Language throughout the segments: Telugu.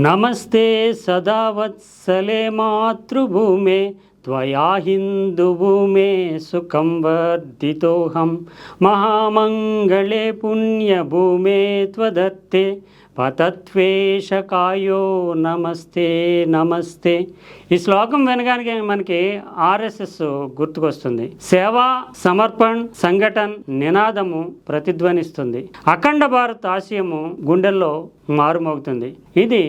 నమస్తే సదా వత్సలే మాతృభూమే త్వయా హిందూభూమే సుఖం వర్ధితోహం మహామంగళే పుణ్యభూమే త్వదత్తే పతత్వేషకాయో నమస్తే నమస్తే. ఈ శ్లోకం వినగానే మనకి ఆర్ఎస్ఎస్ గుర్తుకొస్తుంది. సేవా సమర్పణ్ సంఘటన్ నినాదము ప్రతిధ్వనిస్తుంది. అఖండ భారత్ ఆశయము గుండెల్లో మారుమోగుతుంది. ఇది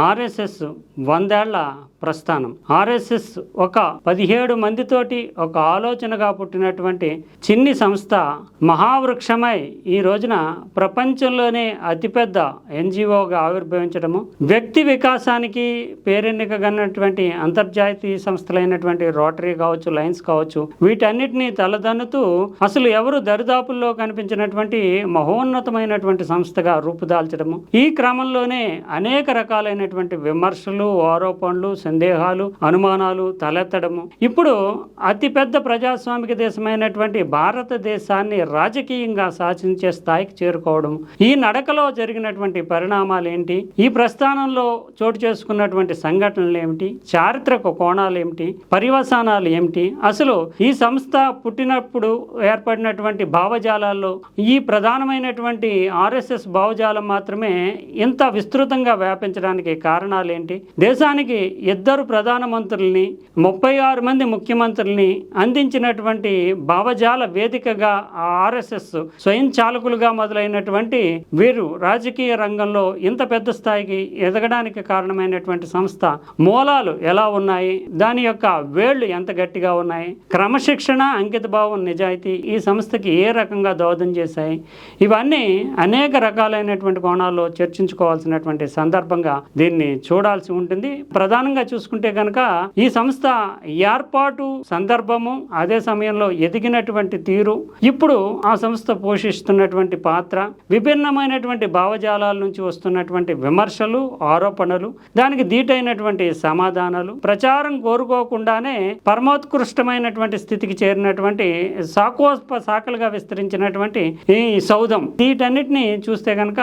ఆర్ఎస్ఎస్ 100 ఏళ్ల ప్రస్థానం. ఆర్ఎస్ఎస్ ఒక 17 మందితోటి ఒక ఆలోచనగా పుట్టినటువంటి చిన్ని సంస్థ మహావృక్షమై ఈ రోజున ప్రపంచంలోనే అతిపెద్ద ఎన్జిఓగా ఆవిర్భవించడము, వ్యక్తి వికాసానికి పేరెన్నికగన్నటువంటి అంతర్జాతీయ సంస్థలైనటువంటి రోటరీ కావచ్చు, లయన్స్ కావచ్చు, వీటన్నిటినీ తలదన్నుతూ అసలు ఎవరు దరిదాపుల్లో కనిపించినటువంటి మహోన్నతమైనటువంటి సంస్థగా రూపుదాల్చడము, ఈ క్రమంలోనే అనేక రకాలైనటువంటి విమర్శలు, ఆరోపణలు, సందేహాలు, అనుమానాలు తలెత్తడము, ఇప్పుడు అతిపెద్ద ప్రజాస్వామిక దేశమైనటువంటి భారతదేశాన్ని రాజకీయంగా శాసించే స్థాయికి చేరుకోవడం, ఈ నడకలో జరిగినటువంటి పరిణామాలు ఏంటి, ఈ ప్రస్థానంలో చోటు చేసుకున్నటువంటి సంఘటనలు ఏమిటి, చారిత్రక కోణాలు ఏమిటి, పర్యవసానాలు ఏమిటి, అసలు ఈ సంస్థ పుట్టినప్పుడు ఏర్పడినటువంటి భావజాలాల్లో ఈ ప్రధానమైనటువంటి ఆర్ఎస్ఎస్ భావజాలం మాత్రమే ఇంత విస్తృతంగా వ్యాపించడానికి కారణాలు ఏంటి, దేశానికి 2 ప్రధానమంత్రుల్ని 36 మంది ముఖ్యమంత్రుల్ని అందించినటువంటి భావజాల వేదికగా ఆర్ఎస్ఎస్ స్వయం చాలకులుగా మొదలైనటువంటి వీరు రాజకీయ రంగంలో ఇంత పెద్ద స్థాయికి ఎదగడానికి కారణమైనటువంటి సంస్థ మూలాలు ఎలా ఉన్నాయి, దాని యొక్క వేళ్లు ఎంత గట్టిగా ఉన్నాయి, క్రమశిక్షణ, అంకితభావం, నిజాయితీ ఈ సంస్థకి ఏ రకంగా దోహదం చేశాయి, ఇవన్నీ అనేక రకాలైనటువంటి కోణాల్లో చర్చించుకోవాల్సినటువంటి సందర్భంగా దీన్ని చూడాల్సి ఉంటుంది. ప్రధానంగా చూసుకుంటే కనుక ఈ సంస్థ ఏర్పాటు సందర్భము, అదే సమయంలో ఎదిగినటువంటి తీరు, ఇప్పుడు ఆ సంస్థ పోషిస్తున్నటువంటి పాత్ర, విభిన్నమైనటువంటి భావజాలాల నుంచి వస్తున్నటువంటి విమర్శలు, ఆరోపణలు, దానికి దీటైనటువంటి సమాధానాలు, ప్రచారం కోరుకోకుండానే పరమోత్కృష్టమైనటువంటి స్థితికి చేరినటువంటి శాఖలుగా విస్తరించినటువంటి ఈ సౌధం, వీటన్నిటిని చూస్తే కనుక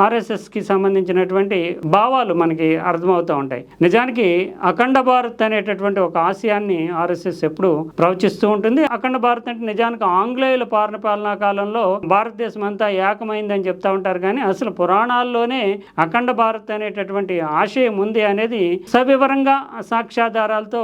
ఆర్ఎస్ఎస్ కి సంబంధించినటువంటి భావాలు మనకి అర్థమవుతూ ఉంటాయి. నిజానికి అఖండ భారత్ అనేటటువంటి ఒక ఆశయాన్ని ఆర్ఎస్ఎస్ ఎప్పుడు ప్రవచిస్తూ ఉంటుంది. అఖండ భారత్ అంటే నిజానికి ఆంగ్లేయుల పాలనా కాలంలో భారతదేశం అంతా ఏకమైందని చెప్తా ఉంటారు, కానీ అసలు పురాణాల్లోనే అఖండ భారత్ అనేటటువంటి ఆశయం ఉంది అనేది సవివరంగా సాక్ష్యాధారాలతో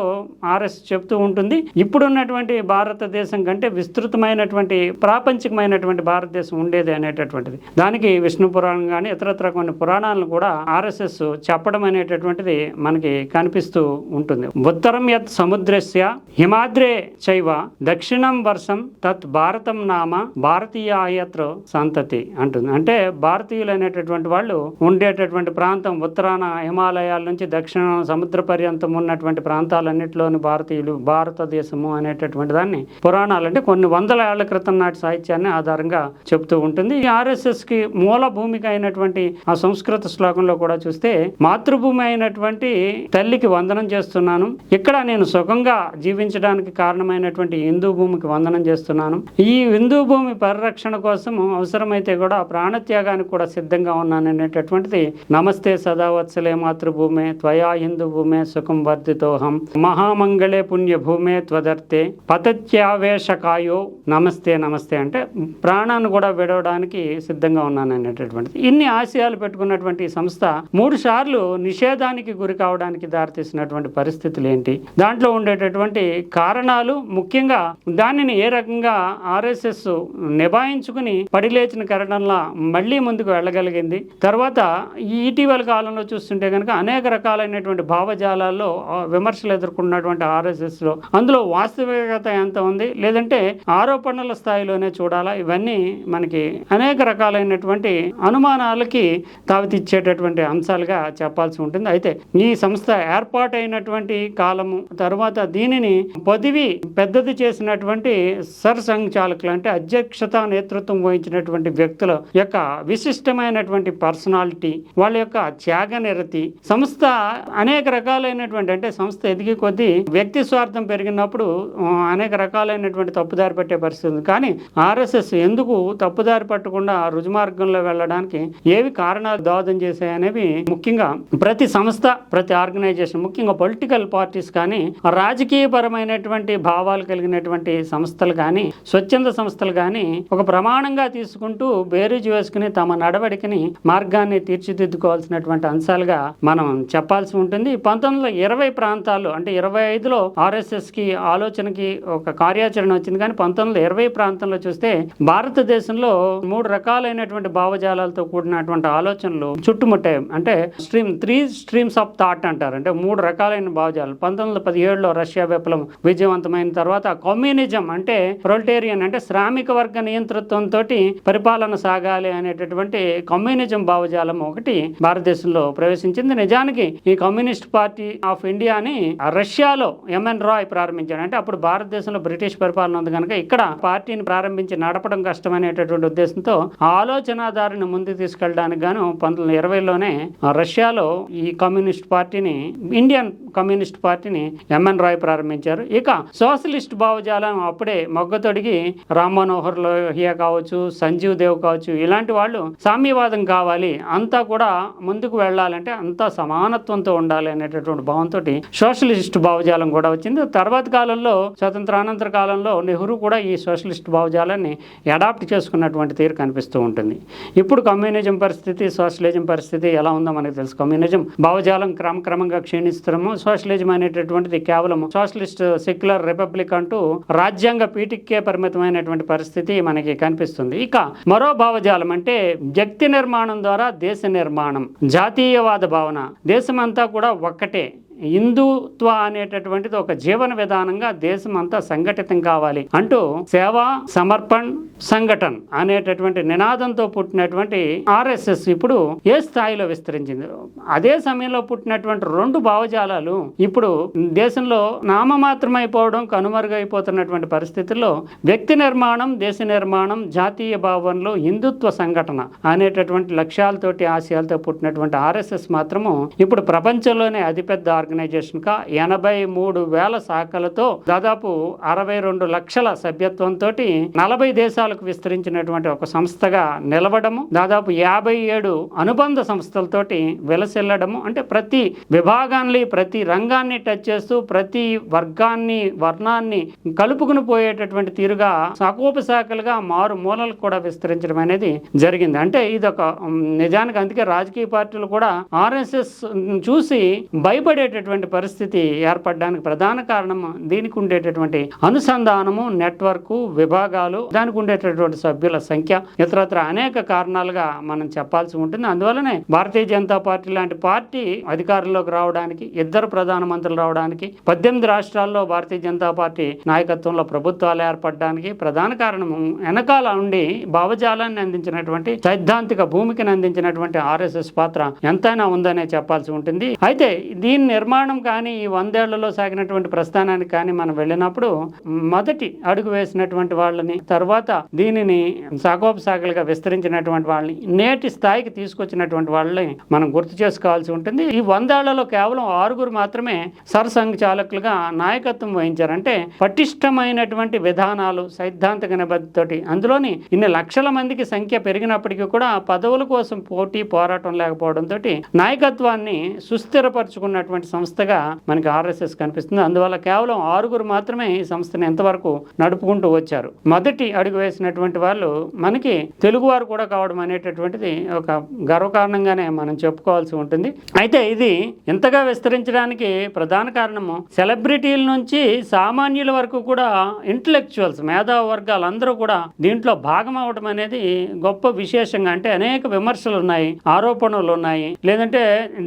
ఆర్ఎస్ చెప్తూ ఉంటుంది. ఇప్పుడున్నటువంటి భారతదేశం కంటే విస్తృతమైనటువంటి ప్రాపంచికమైనటువంటి భారతదేశం ఉండేది అనేటటువంటిది, దానికి విష్ణు పురాణం కానీ ఇతరత్ర కొన్ని పురాణాలను కూడా ఆర్ఎస్ఎస్ చెప్పడం అనేటటువంటిది మనకి కనిపిస్తూ ఉంటుంది. ఉత్తరం యత్ సముద్రస్య హిమాద్రే చైవ దక్షిణం వర్షం తత్ భారతం నామ భారతీయాయత్ర సంతతి అంటుంది. అంటే భారతీయులు అనేటటువంటి వాళ్ళు ఉండేటటువంటి ప్రాంతం ఉత్తరాన హిమాలయాల నుంచి దక్షిణం సముద్ర పర్యంతం ఉన్నటువంటి ప్రాంతాలన్నింటిలోని భారతీయులు, భారతదేశము అనేటటువంటి దాన్ని పురాణాలు అంటే కొన్ని వందల ఏళ్ల క్రితం నాటి సాహిత్యాన్ని ఆధారంగా చెప్తూ ఉంటుంది. ఈ ఆర్ఎస్ఎస్ కి మూల భూమిక అయినటువంటి ఆ సంస్కృత శ్లోకంలో కూడా చూస్తే, మాతృభూమి అయినటువంటి తల్లికి వందనం చేస్తున్నాను, ఇక్కడ నేను సుఖంగా జీవించడానికి కారణమైనటువంటి హిందూ భూమికి వందనం చేస్తున్నాను, ఈ హిందూ భూమి పరిరక్షణ కోసం అవసరమైతే కూడా ప్రాణత్యాగానికి కూడా సిద్ధంగా ఉన్నాను అనేటటువంటిది నమస్తే సదావత్సలే మాతృభూమే త్వయా హిందూ భూమే సుఖం వర్ధితోహం మహామంగళే పుణ్యభూమే త్వదర్తే పతత్యావేశకాయో నమస్తే నమస్తే అంటే ప్రాణాన్ని కూడా విడవడానికి సిద్ధంగా ఉన్నాను అనేటటువంటిది. ఇన్ని ఆశయాలు పెట్టుకున్నటువంటి సంస్థ 3 సార్లు నిషేధానికి గురి కావడానికి దారితీసినటువంటి పరిస్థితులు ఏంటి, దాంట్లో ఉండేటటువంటి కారణాలు, ముఖ్యంగా దానిని ఏ రకంగా ఆర్ఎస్ఎస్ నిభాయించుకుని పడిలేచిన కారణంలా మళ్ళీ ముందుకు వెళ్ళగలిగింది. తర్వాత ఈ ఇటీవల కాలంలో చూస్తుంటే కనుక అనేక రకాలైనటువంటి భావజాలాల్లో విమర్శలు ఎదుర్కొన్నటువంటి ఆర్ఎస్ఎస్ లో అందులో వాస్తవికత ఎంత ఉంది, లేదంటే ఆరోపణల స్థాయిలోనే చూడాలా, ఇవన్నీ మనకి అనేక రకాలైనటువంటి అనుమానాలకి తావితిచ్చేటటువంటి అంశాలుగా చెప్పాల్సి ఉంటుంది. అయితే ఈ సంస్థ ఏర్పాటైనటువంటి కాలము తర్వాత దీనిని పొదివి పెద్దది చేసినటువంటి సంచాలకులు అంటే అధ్యక్షత నేతృత్వం వహించినటువంటి వ్యక్తుల యొక్క విశిష్టమైనటువంటి పర్సనాలిటీ, వాళ్ళ యొక్క త్యాగనిరతి, సంస్థ అనేక రకాలైనటువంటి అంటే సంస్థ ఎదిగి కొద్దీ వ్యక్తి స్వార్థం పెరిగినప్పుడు అనేక రకాలైనటువంటి తప్పుదారి పెట్టే పరిస్థితి ఉంది. కానీ ఆర్ఎస్ఎస్ ఎందుకు తప్పుదారి పట్టకుండా రుజుమార్గంలో వెళ్ళడానికి ఏవి కారణాలు దోహదం చేశాయనేవి అనేవి ముఖ్యంగా ప్రతి సంస్థ, ప్రతి ఆర్గనైజేషన్, ముఖ్యంగా పొలిటికల్ పార్టీస్ కానీ, రాజకీయపరమైనటువంటి భావాలు కలిగినటువంటి సంస్థలు కానీ, స్వచ్ఛంద సంస్థలు కానీ ఒక ప్రమాణంగా తీసుకుంటూ బేరీజు వేసుకుని తమ నడవడికని, మార్గాన్ని తీర్చిదిద్దుకోవాల్సినటువంటి అంశాలుగా మనం చెప్పాల్సి ఉంటుంది. 1920 ప్రాంతాలు అంటే 25లో ఆర్ఎస్ఎస్కి ఆలోచనకి ఒక కార్యాచరణ వచ్చింది. కానీ 1920 ప్రాంతంలో చూస్తే భారతదేశంలో 3 రకాలైనటువంటి భావజాలాలతో కూడినటువంటి ఆలోచనలు చుట్టుముట్టాయి. అంటే త్రీ స్ట్రీమ్స్ ఆఫ్ థాట్ అంటారు. అంటే 3 రకాలైన భావజాలాలు. 1917లో రష్యా విప్లవం విజయవంతమైన తర్వాత కమ్యూనిజం అంటే ప్రొలెటేరియన్ అంటే శ్రామిక వర్గ నియంతృత్వంతో పరిపాలన సాగాలి అనేటటువంటి కమ్యూనిజం భావజాలం ఒకటి భారతదేశంలో ప్రవేశించింది. నిజానికి ఈ కమ్యూనిస్ట్ పార్టీ ఆఫ్ ఇండియాని రష్యాలో ఎంఎన్ రాయ్ ప్రారంభించాడు. అంటే అప్పుడు భారతదేశంలో బ్రిటిష్ పరిపాలన ఉంది కనుక ఇక్కడ పార్టీని ప్రారంభించి నడపడం కష్టమనేటటువంటి ఉద్దేశంతో ఆలోచనాధారిని ముందుకు తీసుకెళ్ళడానికి గాను 1920లోనే రష్యాలో ఈ కమ్యూనిస్ట్ పార్టీని, ఇండియన్ కమ్యూనిస్ట్ పార్టీని ఎంఎన్ రాయ్ ప్రారంభించారు. ఇక సోషలిస్ట్ భావజాలం అప్పుడే మొగ్గతొడిగి రామ్ మనోహర్ లోహియా కావచ్చు, సంజీవ్ దేవ్ కావచ్చు, ఇలాంటి వాళ్ళు సామ్యవాదం కావాలి, అంతా కూడా ముందుకు వెళ్ళాలంటే అంతా సమానత్వంతో ఉండాలి అనేటటువంటి భావంతో సోషలిస్ట్ భావజాలం కూడా వచ్చింది. తర్వాత కాలంలో, స్వతంత్రానంతర కాలంలో నెహ్రూ కూడా ఈ సోషలిస్ట్ భావజాలాన్ని అడాప్ట్ చేసుకున్నటువంటి తీరు కనిపిస్తూ ఉంటుంది. ఇప్పుడు కమ్యూనిజం పరిస్థితి, సోషలిజం పరిస్థితి ఎలా ఉందో మనకు తెలుసు. కమ్యూనిజం భావజాలం క్రమక్రమంగా క్షీణిస్తున్నాము. సోషలిజం అనేటటువంటిది కేవలం సోషలిస్ట్ సెక్యులర్ రిపబ్లిక్ అంటూ రాజ్యాంగ పీఠికే పరిమితమైనటువంటి పరిస్థితి మనకి కనిపిస్తుంది. ఇక మరో భావజాలం అంటే వ్యక్తి నిర్మాణం ద్వారా దేశ నిర్మాణం, జాతీయవాద భావన, దేశమంతా కూడా ఒక్కటే, హిందుత్వ అనేటటువంటిది ఒక జీవన విధానంగా దేశం అంతా సంఘటితం కావాలి అంటూ సేవా, సమర్పణ్, సంఘటన్ అనేటటువంటి నినాదంతో పుట్టినటువంటి ఆర్ఎస్ఎస్ ఇప్పుడు ఏ స్థాయిలో విస్తరించింది. అదే సమయంలో పుట్టినటువంటి 2 భావజాలాలు ఇప్పుడు దేశంలో నామమాత్రమైపోవడం, కనుమరుగైపోతున్నటువంటి పరిస్థితుల్లో వ్యక్తి నిర్మాణం, దేశ నిర్మాణం, జాతీయ భావనలో హిందుత్వ సంఘటన అనేటటువంటి లక్ష్యాలతోటి, ఆశయాలతో పుట్టినటువంటి ఆర్ఎస్ఎస్ మాత్రము ఇప్పుడు ప్రపంచంలోనే అతిపెద్ద ఆర్గనైజేషన్ గా 83,000 శాఖలతో దాదాపు 62 లక్షల సభ్యత్వంతో 40 దేశాలకు విస్తరించినటువంటి ఒక సంస్థగా నిలవడము, దాదాపు 57 అనుబంధ సంస్థలతోటి వెలసిల్లడము, అంటే ప్రతి విభాగాన్ని, ప్రతి రంగాన్ని టచ్ చేస్తూ ప్రతి వర్గాన్ని, వర్ణాన్ని కలుపుకుని పోయేటటువంటి తీరుగా శాఖోపశాఖలుగా మారు మూలలకు కూడా విస్తరించడం అనేది జరిగింది. అంటే ఇదొక నిజానికి అందుకే రాజకీయ పార్టీలు కూడా ఆర్ఎస్ఎస్ చూసి భయపడే పరిస్థితి ఏర్పడడానికి ప్రధాన కారణం దీనికి ఉండేటటువంటి అనుసంధానము, నెట్వర్క్, విభాగాలు, దానికి ఉండేటటువంటి సభ్యుల సంఖ్య, ఇతరత్ర అనేక కారణాలుగా మనం చెప్పాల్సి ఉంటుంది. అందువల్లనే భారతీయ జనతా పార్టీ లాంటి పార్టీ అధికారంలోకి రావడానికి, 2 ప్రధానమంత్రులు రావడానికి, 18 రాష్ట్రాల్లో భారతీయ జనతా పార్టీ నాయకత్వంలో ప్రభుత్వాలు ఏర్పడడానికి ప్రధాన కారణము వెనకాల ఉండి భావజాలాన్ని అందించినటువంటి, సైద్ధాంతిక భూమికను అందించినటువంటి ఆర్ఎస్ఎస్ పాత్ర ఎంతైనా ఉందనే చెప్పాల్సి ఉంటుంది. అయితే దీన్ని నిర్మాణం కానీ, ఈ 100 ఏళ్లలో సాగినటువంటి ప్రస్థానానికి కానీ మనం వెళ్ళినప్పుడు మొదటి అడుగు వేసినటువంటి వాళ్ళని, తర్వాత దీనిని శాఖోపశాఖలుగా విస్తరించినటువంటి వాళ్ళని, నేటి స్థాయికి తీసుకొచ్చినటువంటి వాళ్ళని మనం గుర్తు చేసుకోవాల్సి ఉంటుంది. ఈ 100 ఏళ్లలో కేవలం 6 మాత్రమే సర్సంఘచాలకులుగా నాయకత్వం వహించారంటే పటిష్టమైనటువంటి విధానాలు, సైద్ధాంతిక నిబద్ధతోటి, అందులోని ఇన్ని లక్షల మందికి సంఖ్య పెరిగినప్పటికీ కూడా పదవుల కోసం పోటీ, పోరాటం లేకపోవడంతో నాయకత్వాన్ని సుస్థిరపరచుకున్నటువంటి సంస్థగా మనకి ఆర్ఎస్ఎస్ కనిపిస్తుంది. అందువల్ల కేవలం 6 మాత్రమే ఈ సంస్థను ఎంతవరకు నడుపుకుంటూ వచ్చారు. మొదటి అడుగు వేసినటువంటి వాళ్ళు మనకి తెలుగువారు కూడా కావడం అనేటటువంటిది ఒక గర్వకారణంగానే మనం చెప్పుకోవాల్సి ఉంటుంది. అయితే ఇది ఎంతగా విస్తరించడానికి ప్రధాన కారణము సెలబ్రిటీల నుంచి సామాన్యుల వరకు కూడా ఇంటలెక్చువల్స్, మేధావ వర్గాలు అందరూ కూడా దీంట్లో భాగం అవడం అనేది గొప్ప విశేషంగా. అంటే అనేక విమర్శలు ఉన్నాయి, ఆరోపణలు ఉన్నాయి, లేదంటే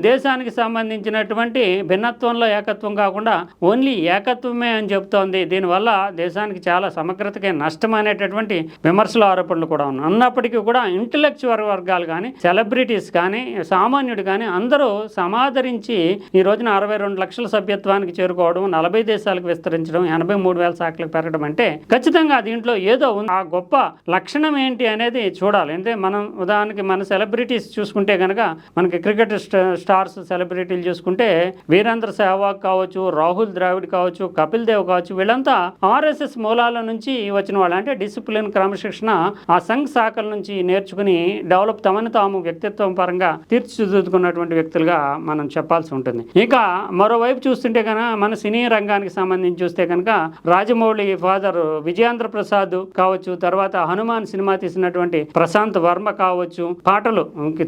దేశానికి సంబంధించినటువంటి భిన్నత్వంలో ఏకత్వం కాకుండా ఓన్లీ ఏకత్వమే అని చెప్తోంది. దీనివల్ల దేశానికి చాలా సమగ్రతకి నష్టం అనేటటువంటి విమర్శలు, ఆరోపణలు కూడా ఉన్నాయి. అన్నప్పటికీ కూడా ఇంటలెక్చువల్ వర్గాలు కానీ, సెలబ్రిటీస్ కానీ, సామాన్యుడు కానీ అందరూ సమాదరించి ఈ రోజున 62 లక్షల సభ్యత్వానికి చేరుకోవడం, 40 దేశాలకు విస్తరించడం, 83,000 శాఖలకు పెరగడం అంటే ఖచ్చితంగా దీంట్లో ఏదో ఉంది. ఆ గొప్ప లక్షణం ఏంటి అనేది చూడాలి. అంటే మనం ఉదాహరణకి మన సెలబ్రిటీస్ చూసుకుంటే కనుక మనకి క్రికెట్ స్టార్స్, సెలబ్రిటీలు చూసుకుంటే వీరేంద్ర సెహ్వాగ్ కావచ్చు, రాహుల్ ద్రావిడ్ కావచ్చు, కపిల్ దేవ్ కావచ్చు, వీళ్ళంతా ఆర్ఎస్ఎస్ మూలాల నుంచి వచ్చిన వాళ్ళు. అంటే డిసిప్లిన్, క్రమశిక్షణ ఆ సంఘ్ శాఖల నుంచి నేర్చుకుని డెవలప్ తమను తాము వ్యక్తిత్వం పరంగా తీర్చిదిద్దుకున్నటువంటి వ్యక్తులుగా మనం చెప్పాల్సి ఉంటుంది. ఇక మరోవైపు చూస్తుంటే కనుక మన సినీ రంగానికి సంబంధించి చూస్తే కనుక రాజమౌళి ఫాదర్ విజయేంద్ర ప్రసాద్ కావచ్చు, తర్వాత హనుమాన్ సినిమా తీసినటువంటి ప్రశాంత్ వర్మ కావచ్చు, పాటలు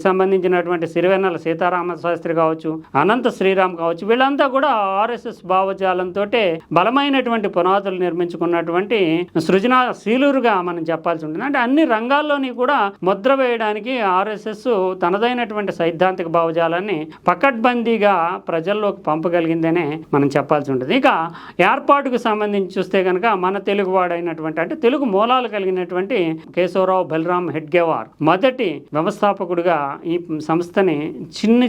సంబంధించినటువంటి సిరివెన్నెల సీతారామ శాస్త్రి కావచ్చు, అనంత శ్రీరామ్ కావచ్చు, వీళ్ళంతా కూడా ఆర్ఎస్ఎస్ భావజాలంతో బలమైనటువంటి పునాదులు నిర్మించుకున్నటువంటి సృజనాశీలురుగా మనం చెప్పాల్సి ఉంటుంది. అంటే అన్ని రంగాల్లోని కూడా ముద్ర వేయడానికి ఆర్ఎస్ఎస్ తనదైనటువంటి సైద్ధాంతిక భావజాలాన్ని పకడ్బందీగా ప్రజల్లోకి పంపగలిగిందనే మనం చెప్పాల్సి ఉంటుంది. ఇక ఏర్పాటుకు సంబంధించి చూస్తే కనుక మన తెలుగు వాడైనటువంటి, అంటే తెలుగు మూలాలు కలిగినటువంటి కేశవరావు బలరాం హెడ్గేవార్ మొదటి వ్యవస్థాపకుడిగా ఈ సంస్థని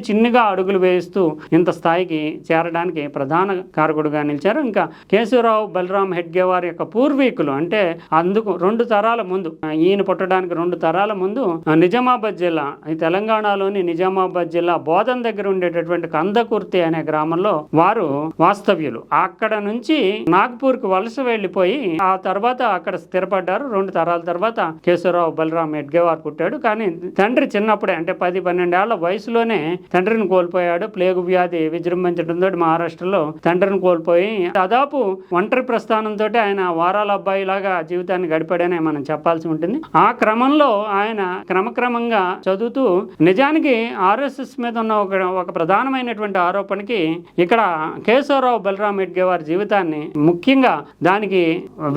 చిన్నగా అడుగులు వేస్తూ ఇంత స్థాయికి చేరడానికి ప్రధాన కారకుడుగా నిలిచారు. ఇంకా కేశవరావు బలరాం హెడ్గేవార్ యొక్క పూర్వీకులు, అంటే అందుకు 2 తరాల ముందు, ఈయన పుట్టడానికి 2 తరాల ముందు నిజామాబాద్ జిల్లా, తెలంగాణలోని నిజామాబాద్ జిల్లా బోధన్ దగ్గర ఉండేటటువంటి కందకుర్తి అనే గ్రామంలో వారు వాస్తవ్యులు. అక్కడ నుంచి నాగ్పూర్కి వలస వెళ్లిపోయి ఆ తర్వాత అక్కడ స్థిరపడ్డారు. 2 తరాల తర్వాత కేశవరావు బలరాం హెడ్గేవార్ పుట్టాడు. కానీ తండ్రి చిన్నప్పుడే, అంటే 10-12 ఏళ్ల వయసులోనే తండ్రిని కోల్పోయాడు. ప్లేగు వ్యాధి విజృంభించడంతో మహారాష్ట్రలో తండ్రిని కోల్పోయి దాదాపు ఒంటరి ప్రస్థానంతో ఆయన వారాల అబ్బాయి లాగా జీవితాన్ని గడిపాడనే మనం చెప్పాల్సి ఉంటుంది. ఆ క్రమంలో ఆయన క్రమక్రమంగా చదువుతూ, నిజానికి ఆర్ఎస్ఎస్ మీద ఉన్న ఒక ప్రధానమైనటువంటి ఆరోపణకి ఇక్కడ కేశవరావు బలరాం హెడ్గేవార్ జీవితాన్ని, ముఖ్యంగా దానికి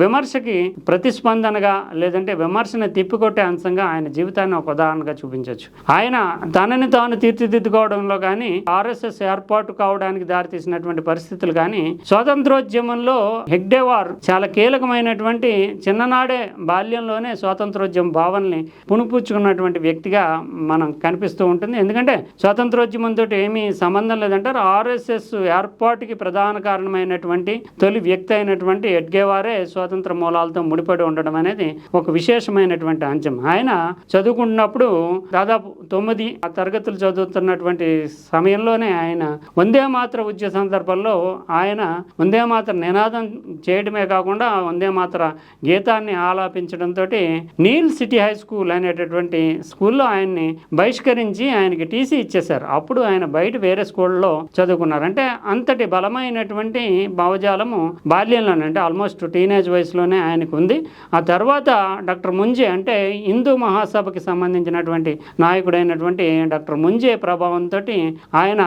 విమర్శకి ప్రతిస్పందనగా లేదంటే విమర్శను తిప్పికొట్టే అంశంగా ఆయన జీవితాన్ని ఒక ఉదాహరణగా చూపించవచ్చు. ఆయన తనని తాను తీర్చిదిద్దుకోవడంలో కానీ, ఆర్ఎస్ఎస్ ఏర్పాటు కావడానికి దారితీసినటువంటి పరిస్థితులు కానీ, స్వాతంత్రోద్యమంలో హెడ్గేవార్ చాలా కీలకమైనటువంటి, చిన్ననాడే బాల్యంలోనే స్వాతంత్రోద్యమ భావనని పుణిపుచ్చుకున్నటువంటి వ్యక్తిగా మనం కనిపిస్తూ ఉంటుంది. ఎందుకంటే స్వాతంత్రోద్యమంతో ఏమీ సంబంధం లేదంటారు. ఆర్ఎస్ఎస్ ఏర్పాటుకి ప్రధాన కారణమైనటువంటి తొలి వ్యక్తి అయినటువంటి హెడ్గేవారే స్వాతంత్ర మూలాలతో ముడిపడి ఉండడం అనేది ఒక విశేషమైనటువంటి అంశం. ఆయన చదువుకుంటున్నప్పుడు దాదాపు 9 తరగతులు చదువుతున్నటువంటి సమయంలోనే ఆయన వందే మాతర ఉద్యమ సందర్భంలో ఆయన వందే మాతర నినాదం చేయడమే కాకుండా వందే మాతర గీతాన్ని ఆలాపించడంతో నీల్ సిటీ హై స్కూల్ అనేటటువంటి స్కూల్లో ఆయన్ని బహిష్కరించి ఆయనకి టీసీ ఇచ్చేశారు. అప్పుడు ఆయన బయట వేరే స్కూల్లో చదువుకున్నారు. అంటే అంతటి బలమైనటువంటి భావజాలము బాల్యంలోనే, అంటే ఆల్మోస్ట్ టీనేజ్ వయసులోనే ఆయనకు ఉంది. ఆ తర్వాత డాక్టర్ ముంజే, అంటే హిందూ మహాసభకి సంబంధించినటువంటి నాయకుడైనటువంటి డాక్టర్ ముంజే ప్రభావంతో ఆయన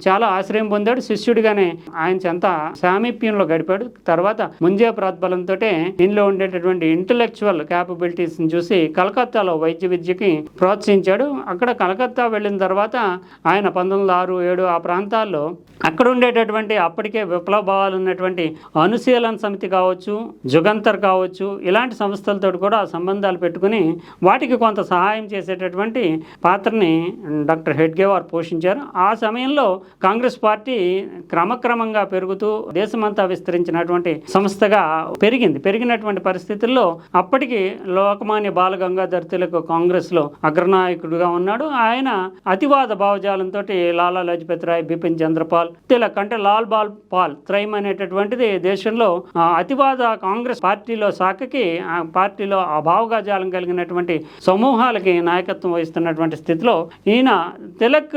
చాలా ఆశ్రయం పొందాడు. శిష్యుడిగానే ఆయన చెంత సామీప్యంలో గడిపాడు. తర్వాత ముంజే ప్రోద్బలంతో దీనిలో ఉండేటటువంటి ఇంటలెక్చువల్ క్యాపబిలిటీస్ చూసి కలకత్తాలో వైద్య విద్యకి ప్రోత్సహించాడు. అక్కడ కలకత్తా వెళ్ళిన తర్వాత ఆయన 1906-7 ఆ ప్రాంతాల్లో అక్కడ ఉండేటటువంటి అప్పటికే విప్లవ భావాలు ఉన్నటువంటి అనుశీలన సమితి కావచ్చు, జుగంతర్ కావచ్చు, ఇలాంటి సంస్థలతో కూడా సంబంధాలు పెట్టుకుని వాటికి కొంత సహాయం చేసేటటువంటి పాత్రని డాక్టర్ హెడ్గేవార్ పోషించారు. ఆ సమయంలో కాంగ్రెస్ పార్టీ క్రమక్రమంగా పెరుగుతూ దేశమంతా విస్తరించినటువంటి సంస్థగా పెరిగినటువంటి పరిస్థితుల్లో అప్పటికి లోకమాన్య బాల గంగాధర్ తిలక్ కాంగ్రెస్లో అగ్రనాయకుడిగా ఉన్నాడు. ఆయన అతివాద భావజాలంతో లాలా లజపత్ రాయ్, బిపిన్ చంద్రపాల్, తిలక్, అంటే లాల్ బాల్ పాల్ త్రైమ్ అనేటటువంటిది దేశంలో అతివాద కాంగ్రెస్ పార్టీలో శాఖకి, ఆ పార్టీలో ఆ భావజాలం కలిగినటువంటి సమూహాలకి నాయకత్వం వహిస్తున్నటువంటి స్థితిలో ఈయన తిలక్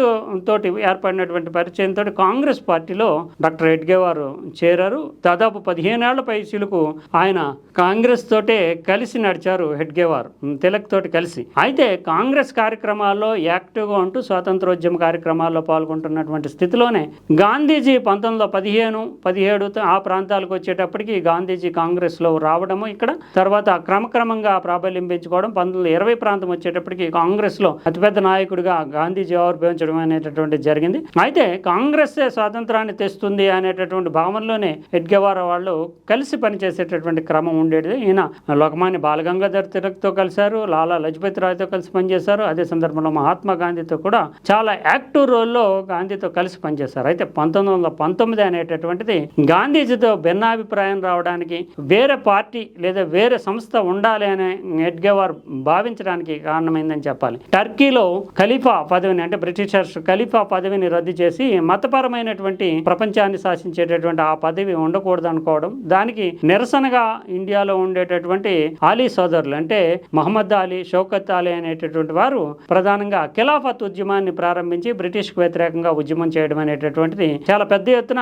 తోటి ఏర్పడినటువంటి పరిచయంతో కాంగ్రెస్ పార్టీలో డాక్టర్ హెడ్గేవార్ చేరారు. దాదాపు 15 ఏళ్ల పైసలకు ఆయన కాంగ్రెస్ తోటే కలిసి నడిచారు హెడ్గేవార్, తిలక్ తోటి కలిసి. అయితే కాంగ్రెస్ కార్యక్రమాల్లో యాక్టివ్గా ఉంటూ స్వాతంత్రోద్యమ కార్యక్రమాల్లో పాల్గొంటున్నటువంటి స్థితిలోనే గాంధీజీ 1915-17 ఆ ప్రాంతాలకు వచ్చేటప్పటికి గాంధీజీ కాంగ్రెస్లో రావడము, ఇక్కడ తర్వాత క్రమక్రమంగా ప్రాబల్యం పెంచుకోవడం, 1920 ప్రాంతం వచ్చేటప్పటికి కాంగ్రెస్లో అతిపెద్ద నాయకుడిగా గాంధీజీ ఆవిర్భవించడం అనేటటువంటి జరిగింది. అయితే కాంగ్రెస్ స్వాతంత్రాన్ని తెస్తుంది అనేటటువంటి భావనలోనే హెడ్గేవార్ వాళ్ళు కలిసి పనిచేసేటటువంటి క్రమం ఉండేది. ఈయన లోకమాన్య బాల గంగాధర్ తిలక్తో కలిశారు, లాలా లజపత్ రాయ్తో కలిసి పనిచేశారు. అదే సందర్భంలో మహాత్మా గాంధీతో కూడా చాలా యాక్టివ్ రోల్లో గాంధీతో కలిసి పనిచేశారు. అయితే 1919 అనేటటువంటిది గాంధీజీతో భిన్నాభిప్రాయం రావడానికి, వేరే పార్టీ లేదా వేరే సంస్థ ఉండాలి అనే హెడ్గేవార్ భావించడానికి కారణమైందని చెప్పాలి. టర్కీలో ఖలీఫా పదవిని, అంటే బ్రిటిషర్స్ ఖలీఫా పదవిని రద్దు చేసి మతపర మతపరమైనటువంటి ప్రపంచాన్ని శాసించేటటువంటి ఆ పదవి ఉండకూడదు అనుకోవడం, దానికి నిరసనగా ఇండియాలో ఉండేటటువంటి ఆలీ సోదరులు అంటే మహమ్మద్ అలీ, షౌకత్ అలీ అనేటటువంటి వారు ప్రధానంగా ఖిలాఫత్ ఉద్యమాన్ని ప్రారంభించి బ్రిటిష్ కు వ్యతిరేకంగా ఉద్యమం చేయడం అనేటటువంటిది చాలా పెద్ద ఎత్తున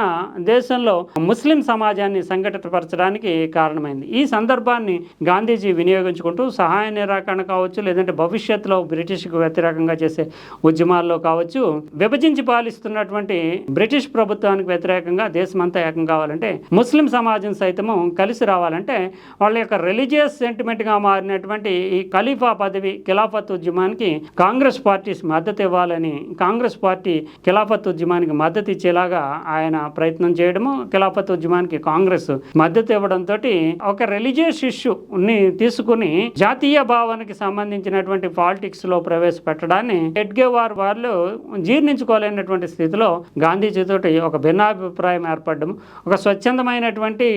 దేశంలో ముస్లిం సమాజాన్ని సంఘటితపరచడానికి కారణమైంది. ఈ సందర్భాన్ని గాంధీజీ వినియోగించుకుంటూ సహాయ నిరాకరణ కావచ్చు, లేదంటే భవిష్యత్తులో బ్రిటిష్కు వ్యతిరేకంగా చేసే ఉద్యమాల్లో కావచ్చు, విభజించి పాలిస్తున్నటువంటి బ్రిటిష్ ప్రభుత్వానికి వ్యతిరేకంగా దేశమంతా ఏకం కావాలంటే, ముస్లిం సమాజం సైతము కలిసి రావాలంటే వాళ్ళ యొక్క రిలీజియస్ సెంటిమెంట్గా మారినటువంటి ఈ ఖలీఫా పదవి ఖిలాఫత్ ఉద్యమానికి కాంగ్రెస్ పార్టీ మద్దతు ఇవ్వాలని, కాంగ్రెస్ పార్టీ ఖిలాఫత్ ఉద్యమానికి మద్దతు ఇచ్చేలాగా ఆయన ప్రయత్నం చేయడము, ఖిలాఫత్ ఉద్యమానికి కాంగ్రెస్ మద్దతు ఇవ్వడంతో ఒక రిలీజియస్ ఇష్యూని తీసుకుని జాతీయ భావానికి సంబంధించినటువంటి పాలిటిక్స్ లో ప్రవేశపెట్టడాన్ని ఎడ్గేవార్ వాళ్ళు జీర్ణించుకోలేనటువంటి స్థితిలో గాంధీజీతోటి ఒక భిన్నాభిప్రాయం ఏర్పడడం, ఒక స్వచ్ఛందమైనటువంటి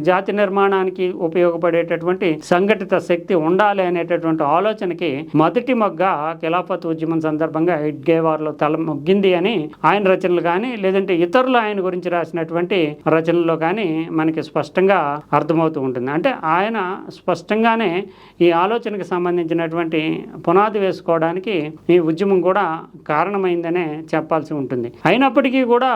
జాతి నిర్మాణానికి ఉపయోగపడేటటువంటి సంఘటిత శక్తి ఉండాలి అనేటటువంటి ఆలోచనకి మొదటి మొగ్గ ఖిలాఫత్ ఉద్యమం సందర్భంగా ఎడ్గేవార్లో తల మొగ్గింది అని ఆయన రచనలు కానీ, లేదంటే ఇతరులు ఆయన గురించి రాసినటువంటి రచనల్లో కానీ మనకి స్పష్టంగా అర్థమవుతూ ఉంటుంది. అంటే ఆయన స్పష్టంగానే ఈ ఆలోచనకి సంబంధించినటువంటి పునాది వేసుకోవడానికి ఈ ఉద్యమం కూడా కారణమైందనే చెప్పాల్సి ఉంటుంది. అయినప్పటికీ కూడా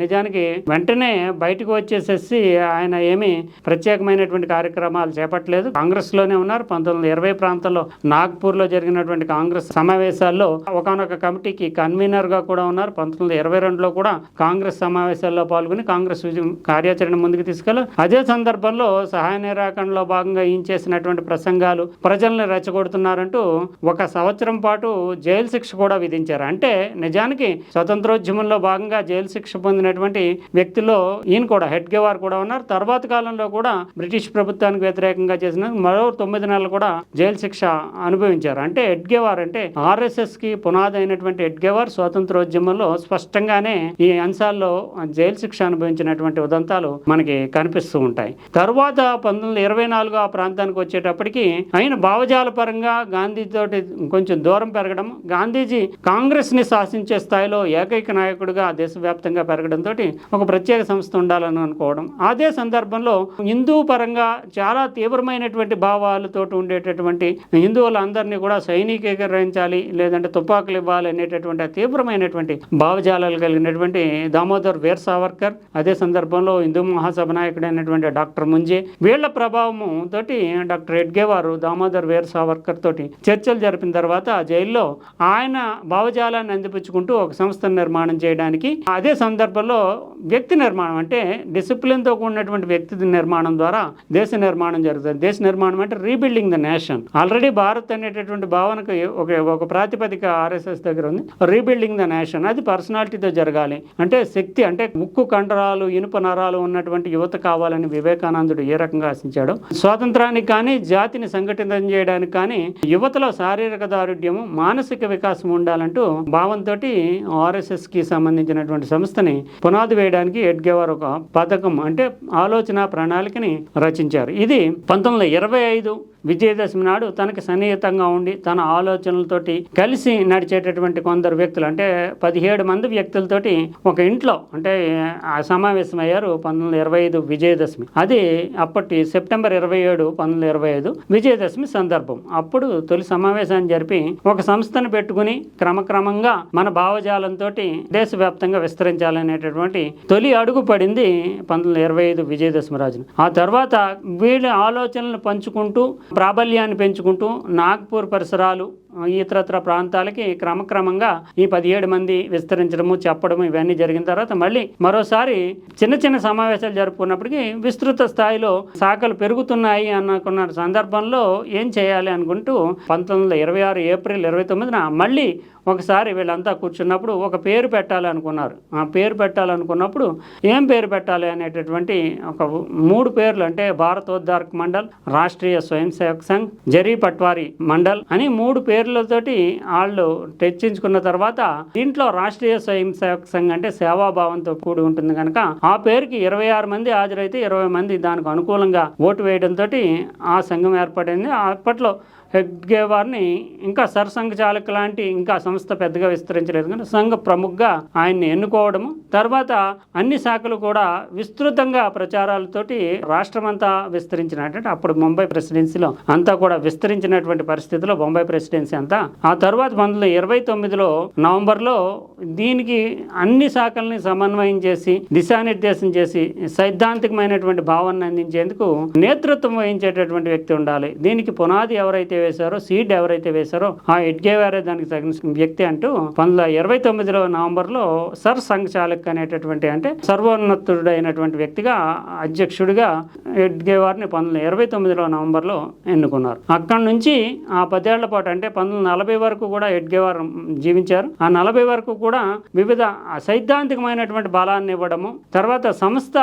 నిజానికి వెంటనే బయటకు వచ్చేసేసి ఆయన ఏమీ ప్రత్యేకమైనటువంటి కార్యక్రమాలు చేపట్టలేదు. కాంగ్రెస్ లోనే ఉన్నారు. 1920 ప్రాంతంలో నాగ్పూర్లో జరిగినటువంటి కాంగ్రెస్ సమావేశాల్లో ఒకనొక కమిటీకి కన్వీనర్ గా కూడా ఉన్నారు. 1922లో కూడా కాంగ్రెస్ సమావేశాల్లో పాల్గొని కాంగ్రెస్ కార్యాచరణ ముందుకు తీసుకెళ్లారు. అదే సందర్భంలో సహాయ నిరాకరణలో భాగంగా ఈయన చేసినటువంటి ప్రసంగాలు ప్రజల్ని రెచ్చగొడుతున్నారంటూ 1 సంవత్సరం పాటు జైలు శిక్ష కూడా విధించారు. అంటే నిజానికి స్వతంత్రోద్యమంలో భాగంగా జైలు శిక్ష పొందినటువంటి వ్యక్తుల్లో ఈయన కూడా, హెడ్గేవార్ కూడా ఉన్నారు. తర్వాత కాలంలో కూడా బ్రిటిష్ ప్రభుత్వానికి వ్యతిరేకంగా చేసిన మరో 9 నెలలు కూడా జైలు శిక్ష అనుభవించారు. అంటే ఎడ్గేవార్ అంటే ఆర్ఎస్ఎస్ కి పునాది అయినటువంటి ఎడ్గేవార్ స్వాతంత్రోద్యమంలో స్పష్టంగానే ఈ అంశాల్లో జైలు శిక్ష అనుభవించినటువంటి ఉదంతాలు మనకి కనిపిస్తూ ఉంటాయి. తరువాత 1924 ఆ ప్రాంతానికి వచ్చేటప్పటికి ఆయన భావజాల పరంగా గాంధీతోటి కొంచెం దూరం పెరగడం, గాంధీజీ కాంగ్రెస్ ని శాసించే స్థాయిలో ఏకైక నాయకుడిగా దేశవ్యాప్తంగా పెరగడంతో ఒక ప్రత్యేక సంస్థ ఉండాలని అనుకోవడం, అదే సందర్భంలో హిందూ పరంగా చాలా తీవ్రమైనటువంటి భావాలతో ఉండేటటువంటి హిందువులందరినీ కూడా సైనికీకరించాలి, లేదంటే తుపాకులు ఇవ్వాలి అనేటటువంటి తీవ్రమైనటువంటి భావజాలాలు కలిగినటువంటి దామోదర్ వీర్ సావర్కర్, అదే సందర్భంలో హిందూ మహాసభ నాయకుడైనటువంటి డాక్టర్ ముంజే, వీళ్ల ప్రభావము తోటి డాక్టర్ ఎడ్గేవారు దామోదర్ వీర్ సావర్కర్ తోటి చర్చలు జరిపిన తర్వాత జైల్లో ఆయన భావజాలాన్ని అందిపుచ్చుకుంటూ ఒక సంస్థ నిర్మాణం చేయడానికి, అదే సందర్భంలో వ్యక్తి నిర్మాణం అంటే డిసిప్లిన్తో కూడినటువంటి వ్యక్తి నిర్మాణం ద్వారా దేశ నిర్మాణం జరుగుతుంది. దేశ నిర్మాణం అంటే rebuilding the nation. Already Bharat అనేటటువంటి భావనకు ఒక ప్రాతిపదిక ఆర్ఎస్ఎస్ దగ్గర ఉంది. రీబిల్డింగ్ ద నేషన్ అది పర్సనాలిటీతో జరగాలి. అంటే శక్తి అంటే ముక్కు కండరాలు ఇనుప నరాలు ఉన్నటువంటి యువత కావాలని వివేకానందుడు ఏ రకంగా ఆశించాడు. స్వాతంత్రానికి కానీ జాతిని సంఘటితం చేయడానికి కానీ యువతలో శారీరక దారుఢ్యము మానసిక వికాసం ఉండాలంటూ భావంతో ఆర్ఎస్ఎస్ కి సంబంధించినటువంటి సంస్థని పునాది వేయడానికి ఎడ్గేవార్ ఒక పథకం అంటే ఆలోచన ప్రణాళికని రచించారు. ఇది 1925 విజయదశమి నాడు తనకి సన్నిహితంగా ఉండి తన ఆలోచనలతోటి కలిసి నడిచేటటువంటి కొందరు వ్యక్తులు అంటే 17 మంది వ్యక్తులతోటి ఒక ఇంట్లో అంటే సమావేశమయ్యారు 1925 విజయదశమి. అది అప్పటి సెప్టెంబర్ 27, 1925 విజయదశమి సందర్భం. అప్పుడు తొలి సమావేశాన్ని జరిపి ఒక సంస్థను పెట్టుకుని క్రమక్రమంగా మన భావజాలంతో దేశవ్యాప్తంగా విస్తరించాలనేటటువంటి తొలి అడుగు పడింది 1925 విజయదశమి రోజున. ఆ తర్వాత వీళ్ళ ఆలోచనలు పంచుకుంటూ ప్రాబల్యాన్ని పెంచుకుంటూ నాగ్పూర్ పరిసరాలు ఇతరత్ర ప్రాంతాలకి క్రమక్రమంగా ఈ 17 మంది విస్తరించడము చెప్పడము ఇవన్నీ జరిగిన తర్వాత మళ్ళీ మరోసారి చిన్న చిన్న సమావేశాలు జరుపుకున్నప్పటికీ విస్తృత స్థాయిలో శాఖలు పెరుగుతున్నాయి అనుకున్న సందర్భంలో ఏం చేయాలి అనుకుంటూ 1926 ఏప్రిల్ 29న మళ్ళీ ఒకసారి వీళ్ళంతా కూర్చున్నప్పుడు ఒక పేరు పెట్టాలనుకున్నారు. ఆ పేరు పెట్టాలనుకున్నప్పుడు ఏం పేరు పెట్టాలి అనేటటువంటి ఒక 3 పేర్లు అంటే భారతోద్ధారక్ మండల్, రాష్ట్రీయ స్వయం సేవక్ సంఘ్, జరీ పట్వారీ మండల్ అని 3 పేర్లతోటి వాళ్ళు తెచ్చించుకున్న తర్వాత దీంట్లో రాష్ట్రీయ స్వయం సేవక్ సంఘ్ అంటే సేవాభావంతో కూడి ఉంటుంది కనుక ఆ పేరుకి 26 మంది హాజరైతే 20 మంది దానికి అనుకూలంగా ఓటు వేయడంతో ఆ సంఘం ఏర్పడింది. అప్పట్లో హెడ్గేవార్ని ఇంకా సర్సంఘ్ చాలక్ లాంటి ఇంకా సంస్థ పెద్దగా విస్తరించలేదు, కానీ సంఘ ప్రముఖగా ఆయన్ని ఎన్నుకోవడము, తర్వాత అన్ని శాఖలు కూడా విస్తృతంగా ప్రచారాలతోటి రాష్ట్రమంతా విస్తరించినట్టు అప్పుడు ముంబై ప్రెసిడెన్సీలో అంతా కూడా విస్తరించినటువంటి పరిస్థితిలో ముంబై ప్రెసిడెన్సీ అంతా. ఆ తర్వాత 1929లో నవంబర్లో దీనికి అన్ని శాఖల్ని సమన్వయం చేసి దిశానిర్దేశం చేసి సైద్ధాంతికమైనటువంటి భావాన్ని అందించేందుకు నేతృత్వం వహించేటటువంటి వ్యక్తి ఉండాలి. దీనికి పునాది ఎవరైతే వేశారో, సీడ్ ఎవరైతే వేశారో ఆ ఎడ్గేవారే దానికి తగిన వ్యక్తి అంటూ 1929లో నవంబర్లో సర్ సంఘ్ చాలక్ అనేటటువంటి అంటే సర్వోన్నతుడైనటువంటి వ్యక్తిగా అధ్యక్షుడిగా ఎడ్గేవార్ని 1929లో నవంబర్లో ఎన్నుకున్నారు. అక్కడి నుంచి ఆ 10 ఏళ్ల పాటు అంటే 1940 వరకు కూడా ఎడ్గేవార్ జీవించారు. ఆ 40 వరకు కూడా వివిధ సైద్ధాంతికమైనటువంటి బలాన్ని ఇవ్వడము, తర్వాత సంస్థ